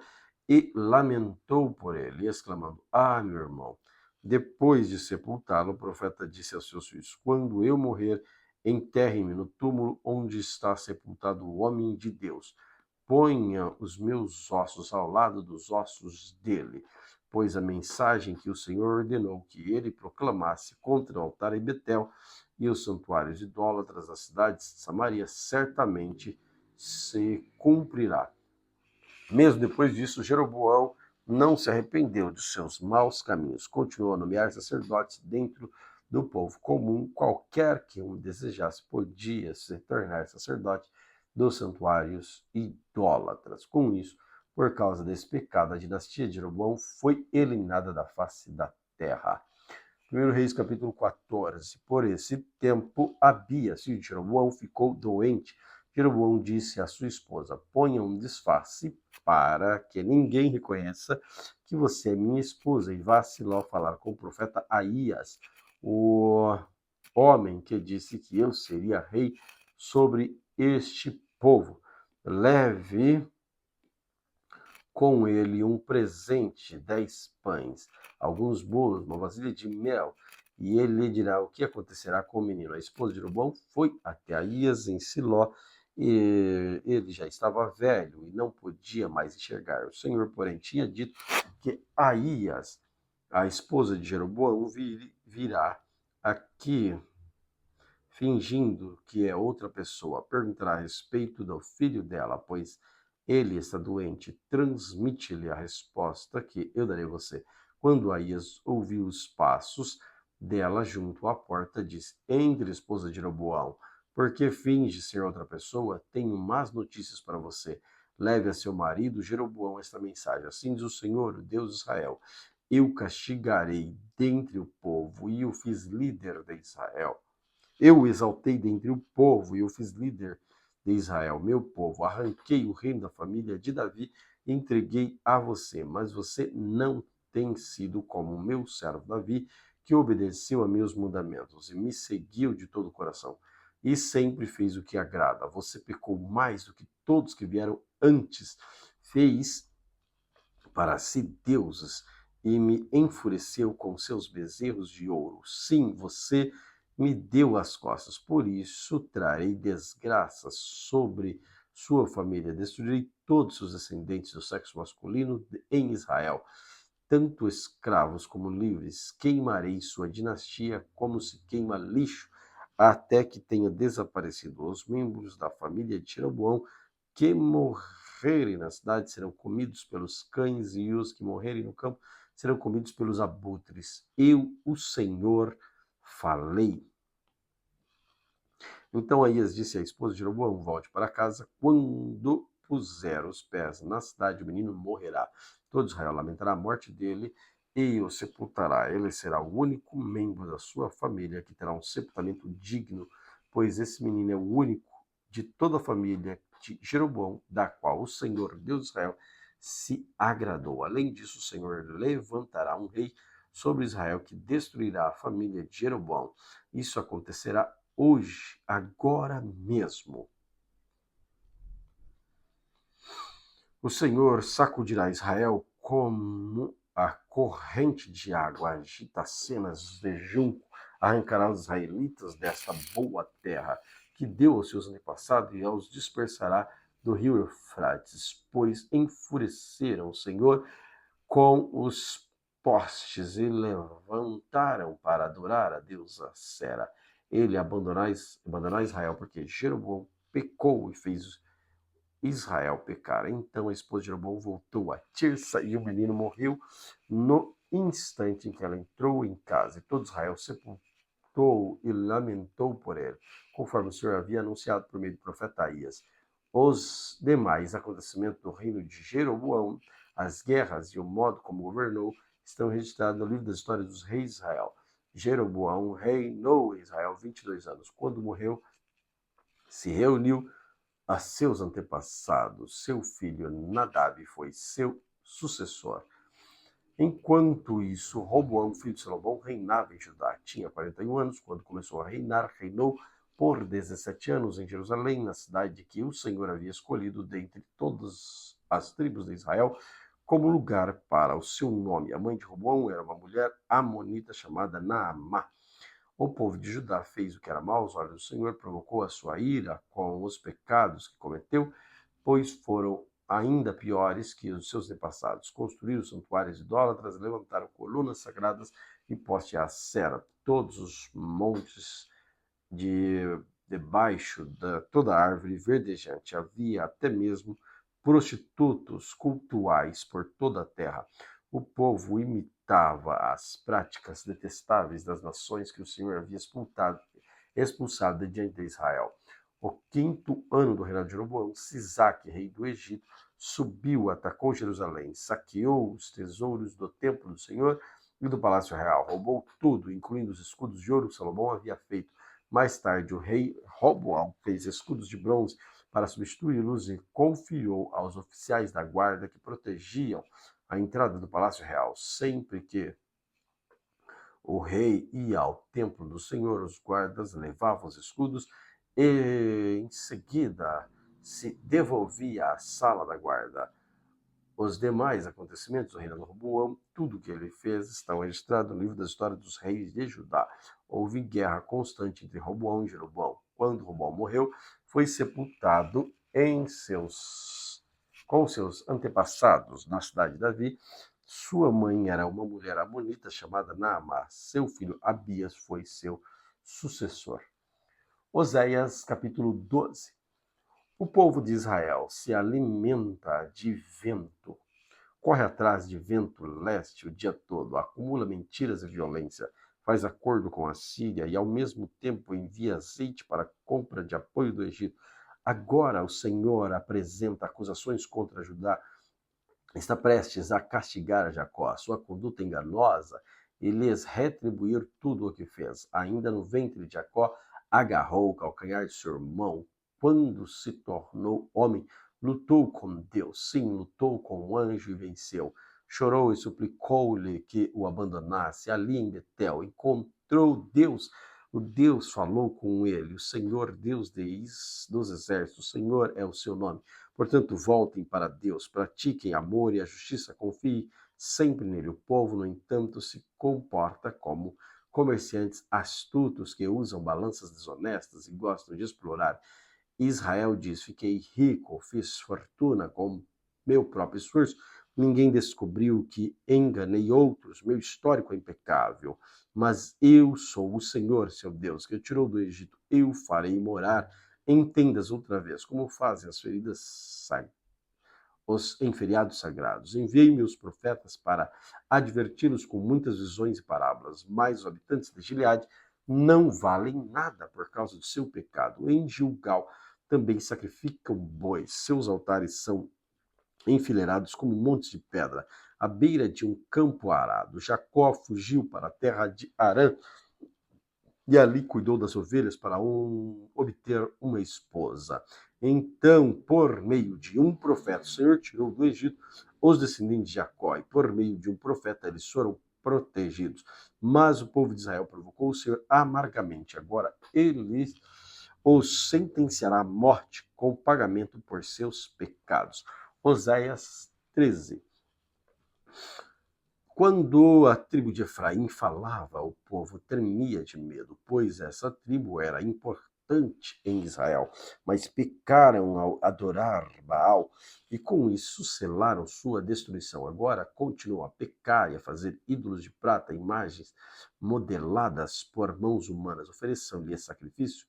e lamentou por ele, exclamando: ah, meu irmão! Depois de sepultá-lo, o profeta disse aos seus filhos: quando eu morrer, enterre-me no túmulo onde está sepultado o homem de Deus. Ponha os meus ossos ao lado dos ossos dele, pois a mensagem que o Senhor ordenou que ele proclamasse contra o altar em Betel e os santuários idólatras das cidades de Samaria certamente se cumprirá. Mesmo depois disso, Jeroboão não se arrependeu de seus maus caminhos. Continuou a nomear sacerdotes dentro do povo comum. Qualquer que o desejasse podia se tornar sacerdote dos santuários idólatras. Com isso, por causa desse pecado, a dinastia de Jeroboão foi eliminada da face da terra. 1 Reis capítulo 14. Por esse tempo, Abias, filho de Jeroboão, ficou doente. Jeroboão disse à sua esposa: ponha um disfarce para que ninguém reconheça que você é minha esposa, e vá a Siló falar com o profeta Aías, o homem que disse que eu seria rei sobre este povo. Leve com ele um presente, 10 pães, alguns bolos, uma vasilha de mel, e ele lhe dirá o que acontecerá com o menino. A esposa de Jeroboão foi até Aías em Siló, e ele já estava velho e não podia mais enxergar. O Senhor, porém, tinha dito que Aías, a esposa de Jeroboão, virá aqui fingindo que é outra pessoa, perguntará a respeito do filho dela, pois ele está doente. Transmite-lhe a resposta que eu darei a você. Quando Aías ouviu os passos dela junto à porta, disse: entre, esposa de Jeroboão, porque finge ser outra pessoa? Tenho más notícias para você. Leve a seu marido Jeroboão esta mensagem. Assim diz o Senhor, o Deus de Israel: eu castigarei dentre o povo e o fiz líder de Israel. Eu o exaltei dentre o povo e o fiz líder de Israel, meu povo. Arranquei o reino da família de Davi e entreguei a você. Mas você não tem sido como o meu servo Davi, que obedeceu a meus mandamentos e me seguiu de todo o coração. e sempre fez o que agrada. Você pecou mais do que todos que vieram antes, fez para si deuses e me enfureceu com seus bezerros de ouro. Sim, você me deu as costas, por isso trarei desgraças sobre sua família. Destruirei todos os descendentes do sexo masculino em Israel, tanto escravos como livres. Queimarei sua dinastia como se queima lixo, até que tenha desaparecido os membros da família de Jeroboão que morrerem na cidade serão comidos pelos cães, e os que morrerem no campo serão comidos pelos abutres. Eu, o Senhor, falei. Então Aías disse à esposa de Jeroboão: volte para casa. Quando puser os pés na cidade, o menino morrerá. Todo Israel lamentará a morte dele e o sepultará. Ele será o único membro da sua família que terá um sepultamento digno, pois esse menino é o único de toda a família de Jeroboão, da qual o Senhor, Deus de Israel, se agradou. Além disso, o Senhor levantará um rei sobre Israel que destruirá a família de Jeroboão. Isso acontecerá hoje, agora mesmo. O Senhor sacudirá Israel como a corrente de água, agita cenas de junco, arrancará os israelitas desta boa terra que deu aos seus antepassados e os dispersará do rio Eufrates, pois enfureceram o Senhor com os postes e levantaram para adorar a deusa Sera. Ele abandonou Israel porque Jeroboão pecou e fez Israel pecar. Então a esposa de Jeroboão voltou a Tirsa e o menino morreu no instante em que ela entrou em casa. E todo Israel sepultou e lamentou por ele, conforme o Senhor havia anunciado por meio do profeta Aías. Os demais acontecimentos do reino de Jeroboão, as guerras e o modo como governou, estão registrados no livro das histórias dos reis de Israel. Jeroboão reinou em Israel 22 anos. Quando morreu, se reuniu a seus antepassados. Seu filho Nadab foi seu sucessor. Enquanto isso, Roboão, filho de Salomão, reinava em Judá. Tinha 41 anos quando começou a reinar. Reinou por 17 anos em Jerusalém, na cidade que o Senhor havia escolhido dentre todas as tribos de Israel como lugar para o seu nome. A mãe de Roboão era uma mulher amonita chamada Naamá. O povo de Judá fez o que era mau aos olhos do Senhor, provocou a sua ira com os pecados que cometeu, pois foram ainda piores que os seus antepassados. Construíram santuários idólatras, levantaram colunas sagradas e poste a Sera. Todos os montes debaixo de toda árvore verdejante havia até mesmo prostitutos cultuais por toda a terra. O povo imitava as práticas detestáveis das nações que o Senhor havia expulsado de diante de Israel. O 5º ano do reinado de Jeroboão, Sisaque, rei do Egito, subiu, atacou Jerusalém, saqueou os tesouros do templo do Senhor e do palácio real, roubou tudo, incluindo os escudos de ouro que Salomão havia feito. Mais tarde, o rei Roboão fez escudos de bronze para substituí-los e confiou aos oficiais da guarda que protegiam a entrada do palácio real. Sempre que o rei ia ao templo do Senhor, os guardas levavam os escudos e, em seguida, se devolvia à sala da guarda. Os demais acontecimentos do reino de Roboão, tudo o que ele fez, estão registrados no livro da história dos reis de Judá. Houve guerra constante entre Roboão e Jeroboão. Quando Roboão morreu, foi sepultado com seus antepassados na cidade de Davi. Sua mãe era uma mulher amonita chamada Naamá. Seu filho Abias foi seu sucessor. Oséias, capítulo 12. O povo de Israel se alimenta de vento, corre atrás de vento leste o dia todo, acumula mentiras e violência, faz acordo com a Síria e ao mesmo tempo envia azeite para a compra de apoio do Egito. Agora o Senhor apresenta acusações contra Judá, está prestes a castigar Jacó, a sua conduta enganosa, e lhes retribuir tudo o que fez. Ainda no ventre de Jacó, agarrou o calcanhar de seu irmão. Quando se tornou homem, lutou com Deus, sim, lutou com o anjo e venceu. Chorou e suplicou-lhe que o abandonasse. Ali em Betel encontrou Deus, O Deus falou com ele, o Senhor Deus dos exércitos, o Senhor é o seu nome. Portanto, voltem para Deus, pratiquem amor e a justiça, confiem sempre nele. O povo, no entanto, se comporta como comerciantes astutos que usam balanças desonestas e gostam de explorar. Israel diz: fiquei rico, fiz fortuna com meu próprio esforço. Ninguém descobriu que enganei outros. Meu histórico é impecável. Mas eu sou o Senhor, seu Deus, que o tirou do Egito. Eu farei morar em tendas outra vez, como fazem as feridas os em feriados sagrados. Enviei meus profetas para adverti-los com muitas visões e parábolas, mas os habitantes de Gileade não valem nada por causa do seu pecado. Em Gilgal também sacrificam bois, seus altares são enfileirados como montes de pedra, à beira de um campo arado. Jacó fugiu para a terra de Harã e ali cuidou das ovelhas para obter uma esposa. Então, por meio de um profeta, o Senhor tirou do Egito os descendentes de Jacó, e por meio de um profeta eles foram protegidos. Mas o povo de Israel provocou o Senhor amargamente. Agora ele os sentenciará à morte com pagamento por seus pecados. Oséias 13. Quando a tribo de Efraim falava, o povo tremia de medo, pois essa tribo era importante em Israel. Mas pecaram ao adorar Baal e com isso selaram sua destruição. Agora continuam a pecar e a fazer ídolos de prata, imagens modeladas por mãos humanas. Ofereçam-lhes sacrifício.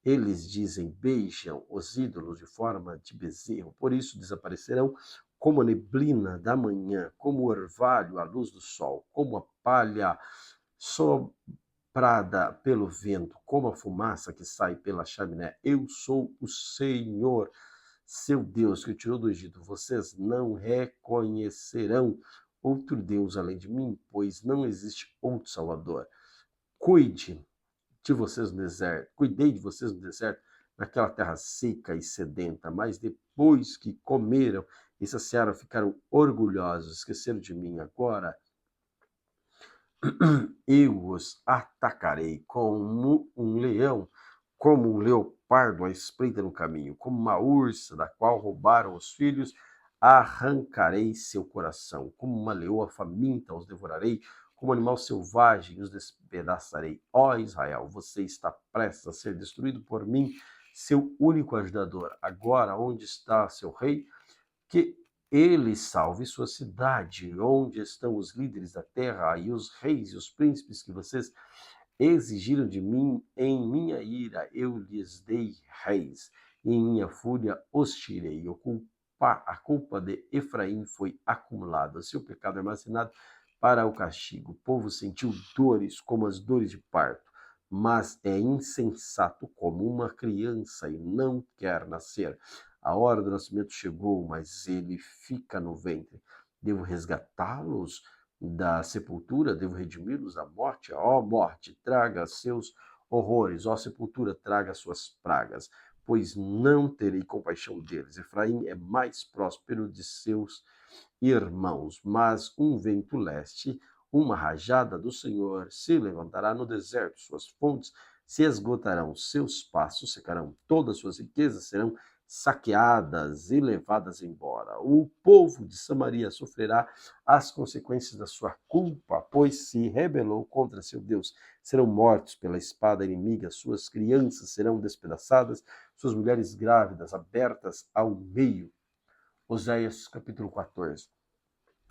Eles dizem, beijam os ídolos de forma de bezerro, por isso desaparecerão como a neblina da manhã, como o orvalho à luz do sol, como a palha soprada pelo vento, como a fumaça que sai pela chaminé. Eu sou o Senhor, seu Deus, que o tirou do Egito. Vocês não reconhecerão outro Deus além de mim, pois não existe outro Salvador. Cuidei de vocês no deserto, naquela terra seca e sedenta, mas depois que comeram e saciaram, ficaram orgulhosos, esqueceram de mim. Agora eu os atacarei como um leão, como um leopardo à espreita no caminho, como uma ursa da qual roubaram os filhos, arrancarei seu coração, como uma leoa faminta os devorarei, como animal selvagem os despedaçarei. Ó Israel, você está prestes a ser destruído por mim, seu único ajudador. Agora, onde está seu rei? Que ele salve sua cidade, onde estão os líderes da terra e os reis e os príncipes que vocês exigiram de mim. Em minha ira eu lhes dei reis, e em minha fúria os tirei. A culpa de Efraim foi acumulada, seu pecado armazenado para o castigo. O povo sentiu dores como as dores de parto, mas é insensato como uma criança e não quer nascer. A hora do nascimento chegou, mas ele fica no ventre. Devo resgatá-los da sepultura? Devo redimi-los da morte? Ó morte, traga seus horrores. Ó sepultura, traga suas pragas. Pois não terei compaixão deles. Efraim é mais próspero de seus irmãos, mas um vento leste, uma rajada do Senhor se levantará no deserto. Suas fontes se esgotarão, seus passos secarão, todas suas riquezas serão saqueadas e levadas embora. O povo de Samaria sofrerá as consequências da sua culpa, pois se rebelou contra seu Deus. Serão mortos pela espada inimiga, suas crianças serão despedaçadas, suas mulheres grávidas abertas ao meio. Oséias capítulo 14.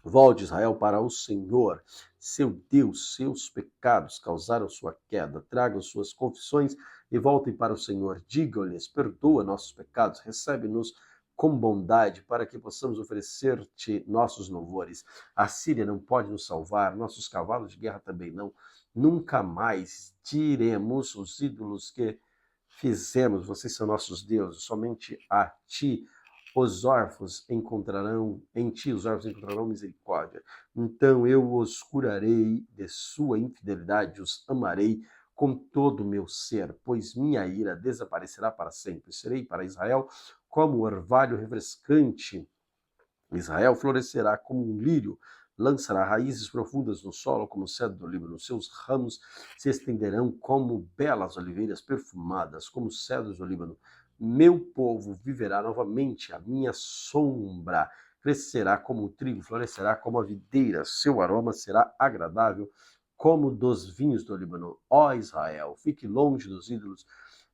Volte, Israel, para o Senhor, seu Deus. Seus pecados causaram sua queda. Tragam suas confissões e voltem para o Senhor. Digam-lhes, perdoa nossos pecados, recebe-nos com bondade, para que possamos oferecer-te nossos louvores. A Síria não pode nos salvar, nossos cavalos de guerra também não. Nunca mais diremos os ídolos que fizemos. Vocês são nossos deuses, somente a ti os órfãos encontrarão, em ti os órfãos encontrarão misericórdia. Então eu os curarei de sua infidelidade, os amarei com todo o meu ser, pois minha ira desaparecerá para sempre. Serei para Israel como um orvalho refrescante. Israel florescerá como um lírio lançará raízes profundas no solo como o cedro do Líbano. Seus ramos se estenderão como belas oliveiras perfumadas, como os cedros do Líbano. Meu povo viverá novamente, a minha sombra crescerá como o trigo, florescerá como a videira, seu aroma será agradável como dos vinhos do Líbano. Ó Israel, fique longe dos ídolos.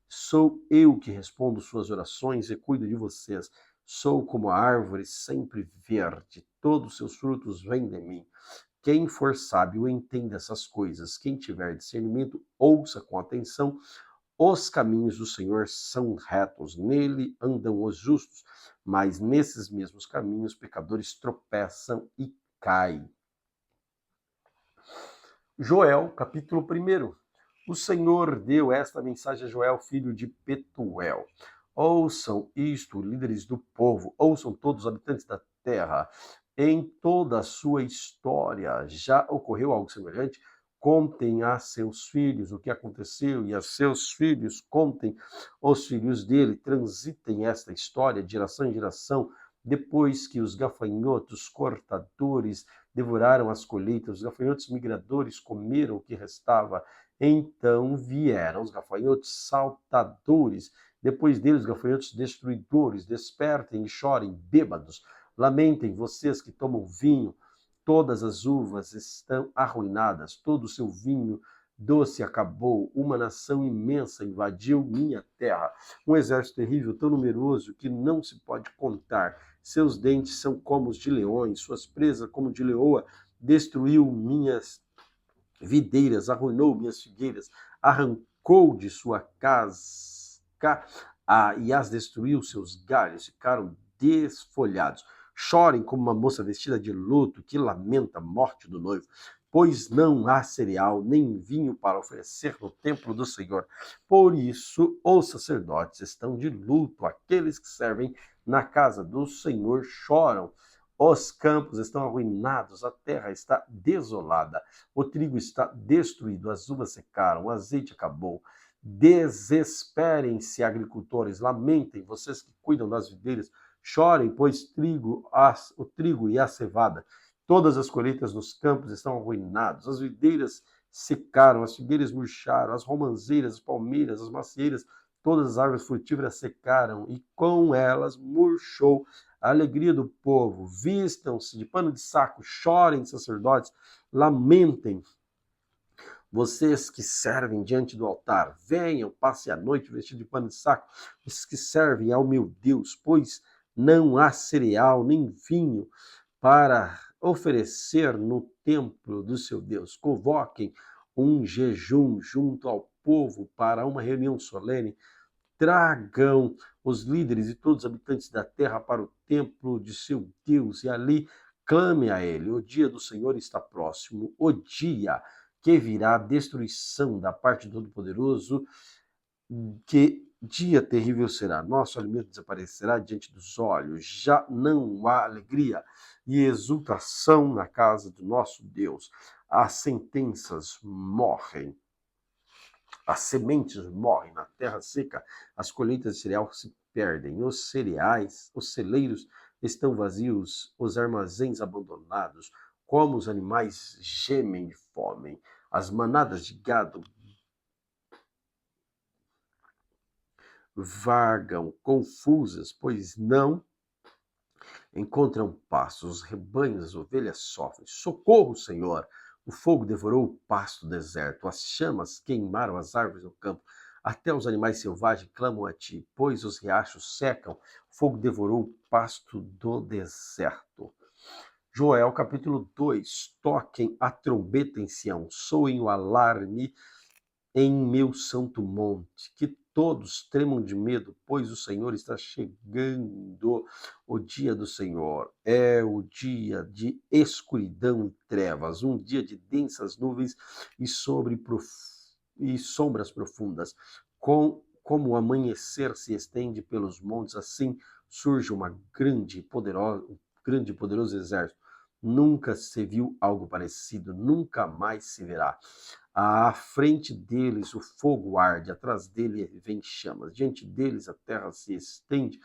Sou eu que respondo suas orações e cuido de vocês. Sou como a árvore sempre verde, todos seus frutos vêm de mim. Quem for sábio entenda essas coisas. Quem tiver discernimento, ouça com atenção. Os caminhos do Senhor são retos, nele andam os justos, mas nesses mesmos caminhos pecadores tropeçam e caem. Joel, capítulo 1. O Senhor deu esta mensagem a Joel, filho de Petuel. Ouçam isto, líderes do povo, ouçam todos os habitantes da terra. Em toda a sua história já ocorreu algo semelhante? Contem a seus filhos o que aconteceu, e a seus filhos contem os filhos dele. Transitem esta história de geração em geração, depois que os gafanhotos cortadores devoraram as colheitas, os gafanhotos migradores comeram o que restava. Então vieram os gafanhotos saltadores, depois deles os gafanhotos destruidores. Despertem e chorem, bêbados. Lamentem vocês que tomam vinho. Todas as uvas estão arruinadas, todo o seu vinho doce acabou. Uma nação imensa invadiu minha terra. Um exército terrível, tão numeroso que não se pode contar. Seus dentes são como os de leões, suas presas como de leoa. Destruiu minhas videiras, arruinou minhas figueiras, arrancou de sua casca e as destruiu, seus galhos ficaram desfolhados. Chorem como uma moça vestida de luto que lamenta a morte do noivo, pois não há cereal nem vinho para oferecer no templo do Senhor. Por isso os sacerdotes estão de luto, aqueles que servem na casa do Senhor choram. Os campos estão arruinados, a terra está desolada, o trigo está destruído, as uvas secaram, o azeite acabou. Desesperem-se, agricultores, lamentem, vocês que cuidam das videiras, chorem, pois o trigo e a cevada, todas as colheitas nos campos estão arruinadas, as videiras secaram, as figueiras murcharam, as romãzeiras, as palmeiras, as macieiras, todas as árvores frutíferas secaram, e com elas murchou a alegria do povo. Vistam-se de pano de saco, chorem, sacerdotes, lamentem. Vocês que servem diante do altar, venham, passem a noite vestidos de pano de saco. Vocês que servem ao meu Deus, pois não há cereal nem vinho para oferecer no templo do seu Deus. Convoquem um jejum junto ao povo para uma reunião solene. Tragam os líderes e todos os habitantes da terra para o templo de seu Deus e ali clame a ele. O dia do Senhor está próximo, o dia que virá a destruição da parte do Todo-Poderoso. Que dia terrível será! Nosso alimento desaparecerá diante dos olhos. Já não há alegria e exultação na casa do nosso Deus. As sentenças morrem. As sementes morrem na terra seca, as colheitas de cereal se perdem, os celeiros estão vazios, os armazéns abandonados, como os animais gemem de fome, as manadas de gado vagam confusas, pois não encontram pasto, os rebanhos, as ovelhas sofrem. Socorro, Senhor! O fogo devorou o pasto deserto, as chamas queimaram as árvores no campo, até os animais selvagens clamam a ti, pois os riachos secam, o fogo devorou o pasto do deserto. Joel, capítulo 2. Toquem a trombeta em Sião, soem o alarme em meu santo monte, que todos tremam de medo, pois o Senhor está chegando. O dia do Senhor é o dia de escuridão e trevas, um dia de densas nuvens e sombras profundas. Como o amanhecer se estende pelos montes, assim surge um grande e poderoso exército. Nunca se viu algo parecido, nunca mais se verá. À frente deles o fogo arde, atrás dele vem chamas. Diante deles a terra se estende,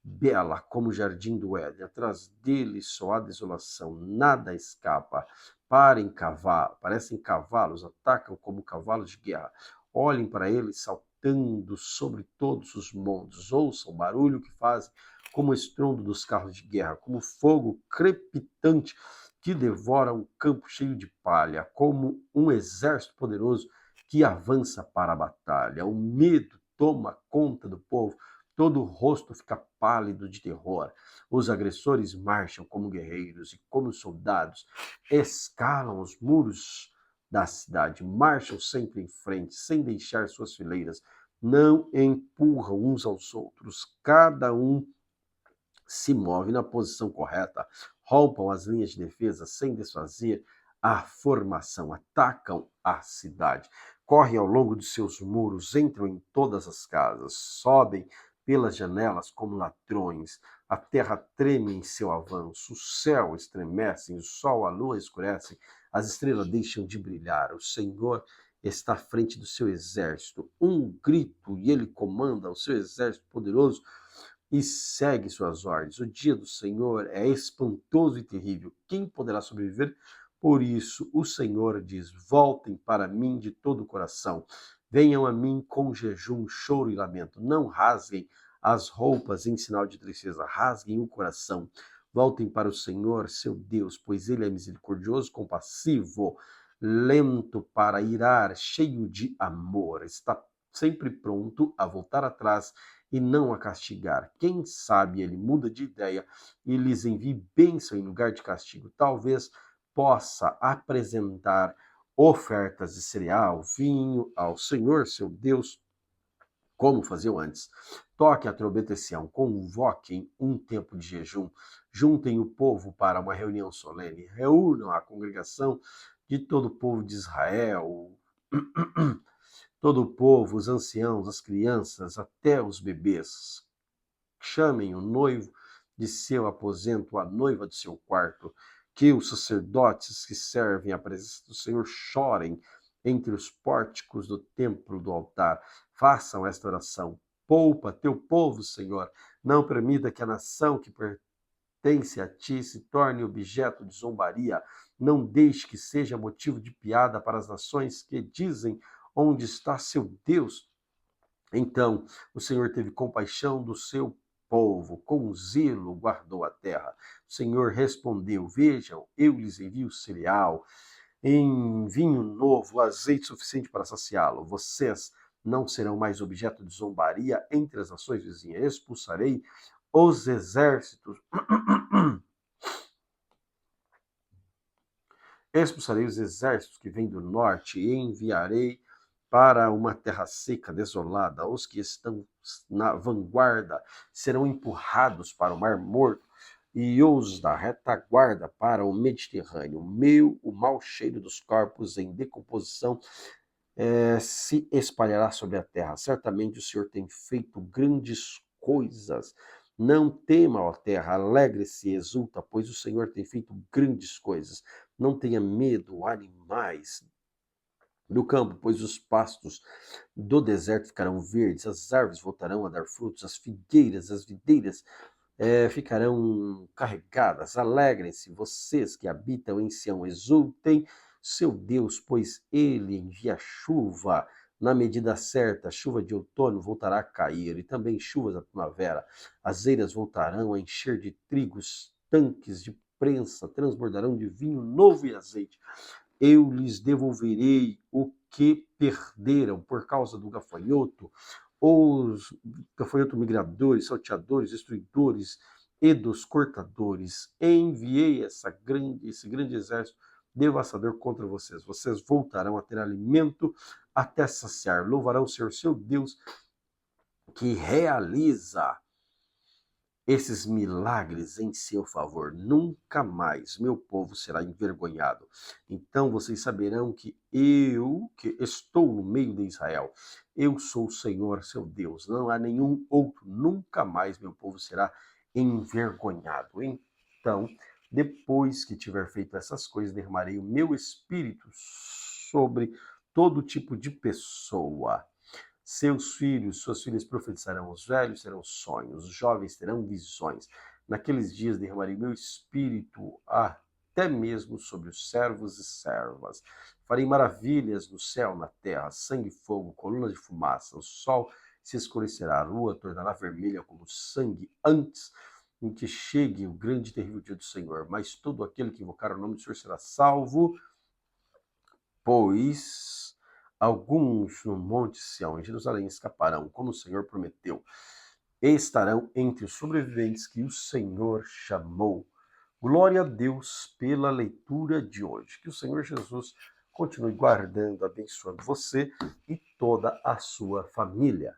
bela como o jardim do Éden. Atrás dele só há desolação, nada escapa. Parecem cavalos, atacam como cavalos de guerra. Olhem para ele saltando sobre todos os montes. Ouçam o barulho que fazem, como o estrondo dos carros de guerra, como fogo crepitante que devora um campo cheio de palha, como um exército poderoso que avança para a batalha. O medo toma conta do povo, todo o rosto fica pálido de terror. Os agressores marcham como guerreiros e como soldados, escalam os muros da cidade, marcham sempre em frente, sem deixar suas fileiras, não empurram uns aos outros, cada um se move na posição correta, rompam as linhas de defesa sem desfazer a formação, atacam a cidade, correm ao longo de seus muros, entram em todas as casas, sobem pelas janelas como ladrões, a terra treme em seu avanço, o céu estremece, o sol, a lua escurecem, as estrelas deixam de brilhar, o Senhor está à frente do seu exército, um grito e ele comanda o seu exército poderoso e segue suas ordens. O dia do Senhor é espantoso e terrível. Quem poderá sobreviver? Por isso, o Senhor diz: voltem para mim de todo o coração. Venham a mim com jejum, choro e lamento. Não rasguem as roupas em sinal de tristeza, rasguem o coração. Voltem para o Senhor, seu Deus, pois ele é misericordioso, compassivo, lento para irar, cheio de amor. Está sempre pronto a voltar atrás e não a castigar. Quem sabe ele muda de ideia e lhes envie bênção em lugar de castigo. Talvez possa apresentar ofertas de cereal, vinho ao Senhor, seu Deus, como faziam antes. Toquem a trombeta em Sião, convoquem um tempo de jejum, juntem o povo para uma reunião solene, reúnam a congregação de todo o povo de Israel, todo o povo, os anciãos, as crianças, até os bebês. Chamem o noivo de seu aposento, a noiva de seu quarto. Que os sacerdotes que servem à presença do Senhor chorem entre os pórticos do templo do altar. Façam esta oração. Poupa teu povo, Senhor. Não permita que a nação que pertence a ti se torne objeto de zombaria. Não deixe que seja motivo de piada para as nações que dizem: onde está seu Deus? Então o Senhor teve compaixão do seu povo, com zelo guardou a terra. O Senhor respondeu: vejam, eu lhes envio cereal, em vinho novo, azeite suficiente para saciá-lo. Vocês não serão mais objeto de zombaria entre as nações vizinhas. Expulsarei os exércitos. Expulsarei os exércitos que vêm do norte e enviarei para uma terra seca, desolada. Os que estão na vanguarda serão empurrados para o Mar Morto e os da retaguarda para o Mediterrâneo. O mau cheiro dos corpos em decomposição se espalhará sobre a terra. Certamente o Senhor tem feito grandes coisas. Não tema, ó terra, alegre-se e exulta, pois o Senhor tem feito grandes coisas. Não tenha medo, animais do campo, pois os pastos do deserto ficarão verdes, as árvores voltarão a dar frutos, as videiras ficarão carregadas. Alegrem-se, vocês que habitam em Sião, exultem seu Deus, pois ele envia chuva na medida certa. A chuva de outono voltará a cair, e também chuvas da primavera. As eiras voltarão a encher de trigo, os tanques de prensa transbordarão de vinho novo e azeite. Eu lhes devolverei o que perderam por causa do gafanhoto, os gafanhoto migradores, salteadores, destruidores e dos cortadores. Enviei esse grande exército devastador contra vocês. Vocês voltarão a ter alimento até saciar. Louvarão o Senhor, seu Deus, que realiza esses milagres em seu favor. Nunca mais meu povo será envergonhado. Então vocês saberão que eu, que estou no meio de Israel, eu sou o Senhor, seu Deus. Não há nenhum outro. Nunca mais meu povo será envergonhado. Então, depois que tiver feito essas coisas, derramarei o meu espírito sobre todo tipo de pessoa. Seus filhos, suas filhas profetizarão, os velhos terão sonhos, os jovens terão visões. Naqueles dias derramarei meu espírito até mesmo sobre os servos e servas. Farei maravilhas no céu, na terra, sangue e fogo, coluna de fumaça. O sol se escurecerá, a lua tornará vermelha como sangue antes em que chegue o grande e terrível dia do Senhor. Mas todo aquele que invocar o nome do Senhor será salvo, pois alguns no monte Sião, em Jerusalém, escaparão, como o Senhor prometeu, e estarão entre os sobreviventes que o Senhor chamou. Glória a Deus pela leitura de hoje. Que o Senhor Jesus continue guardando, abençoando você e toda a sua família.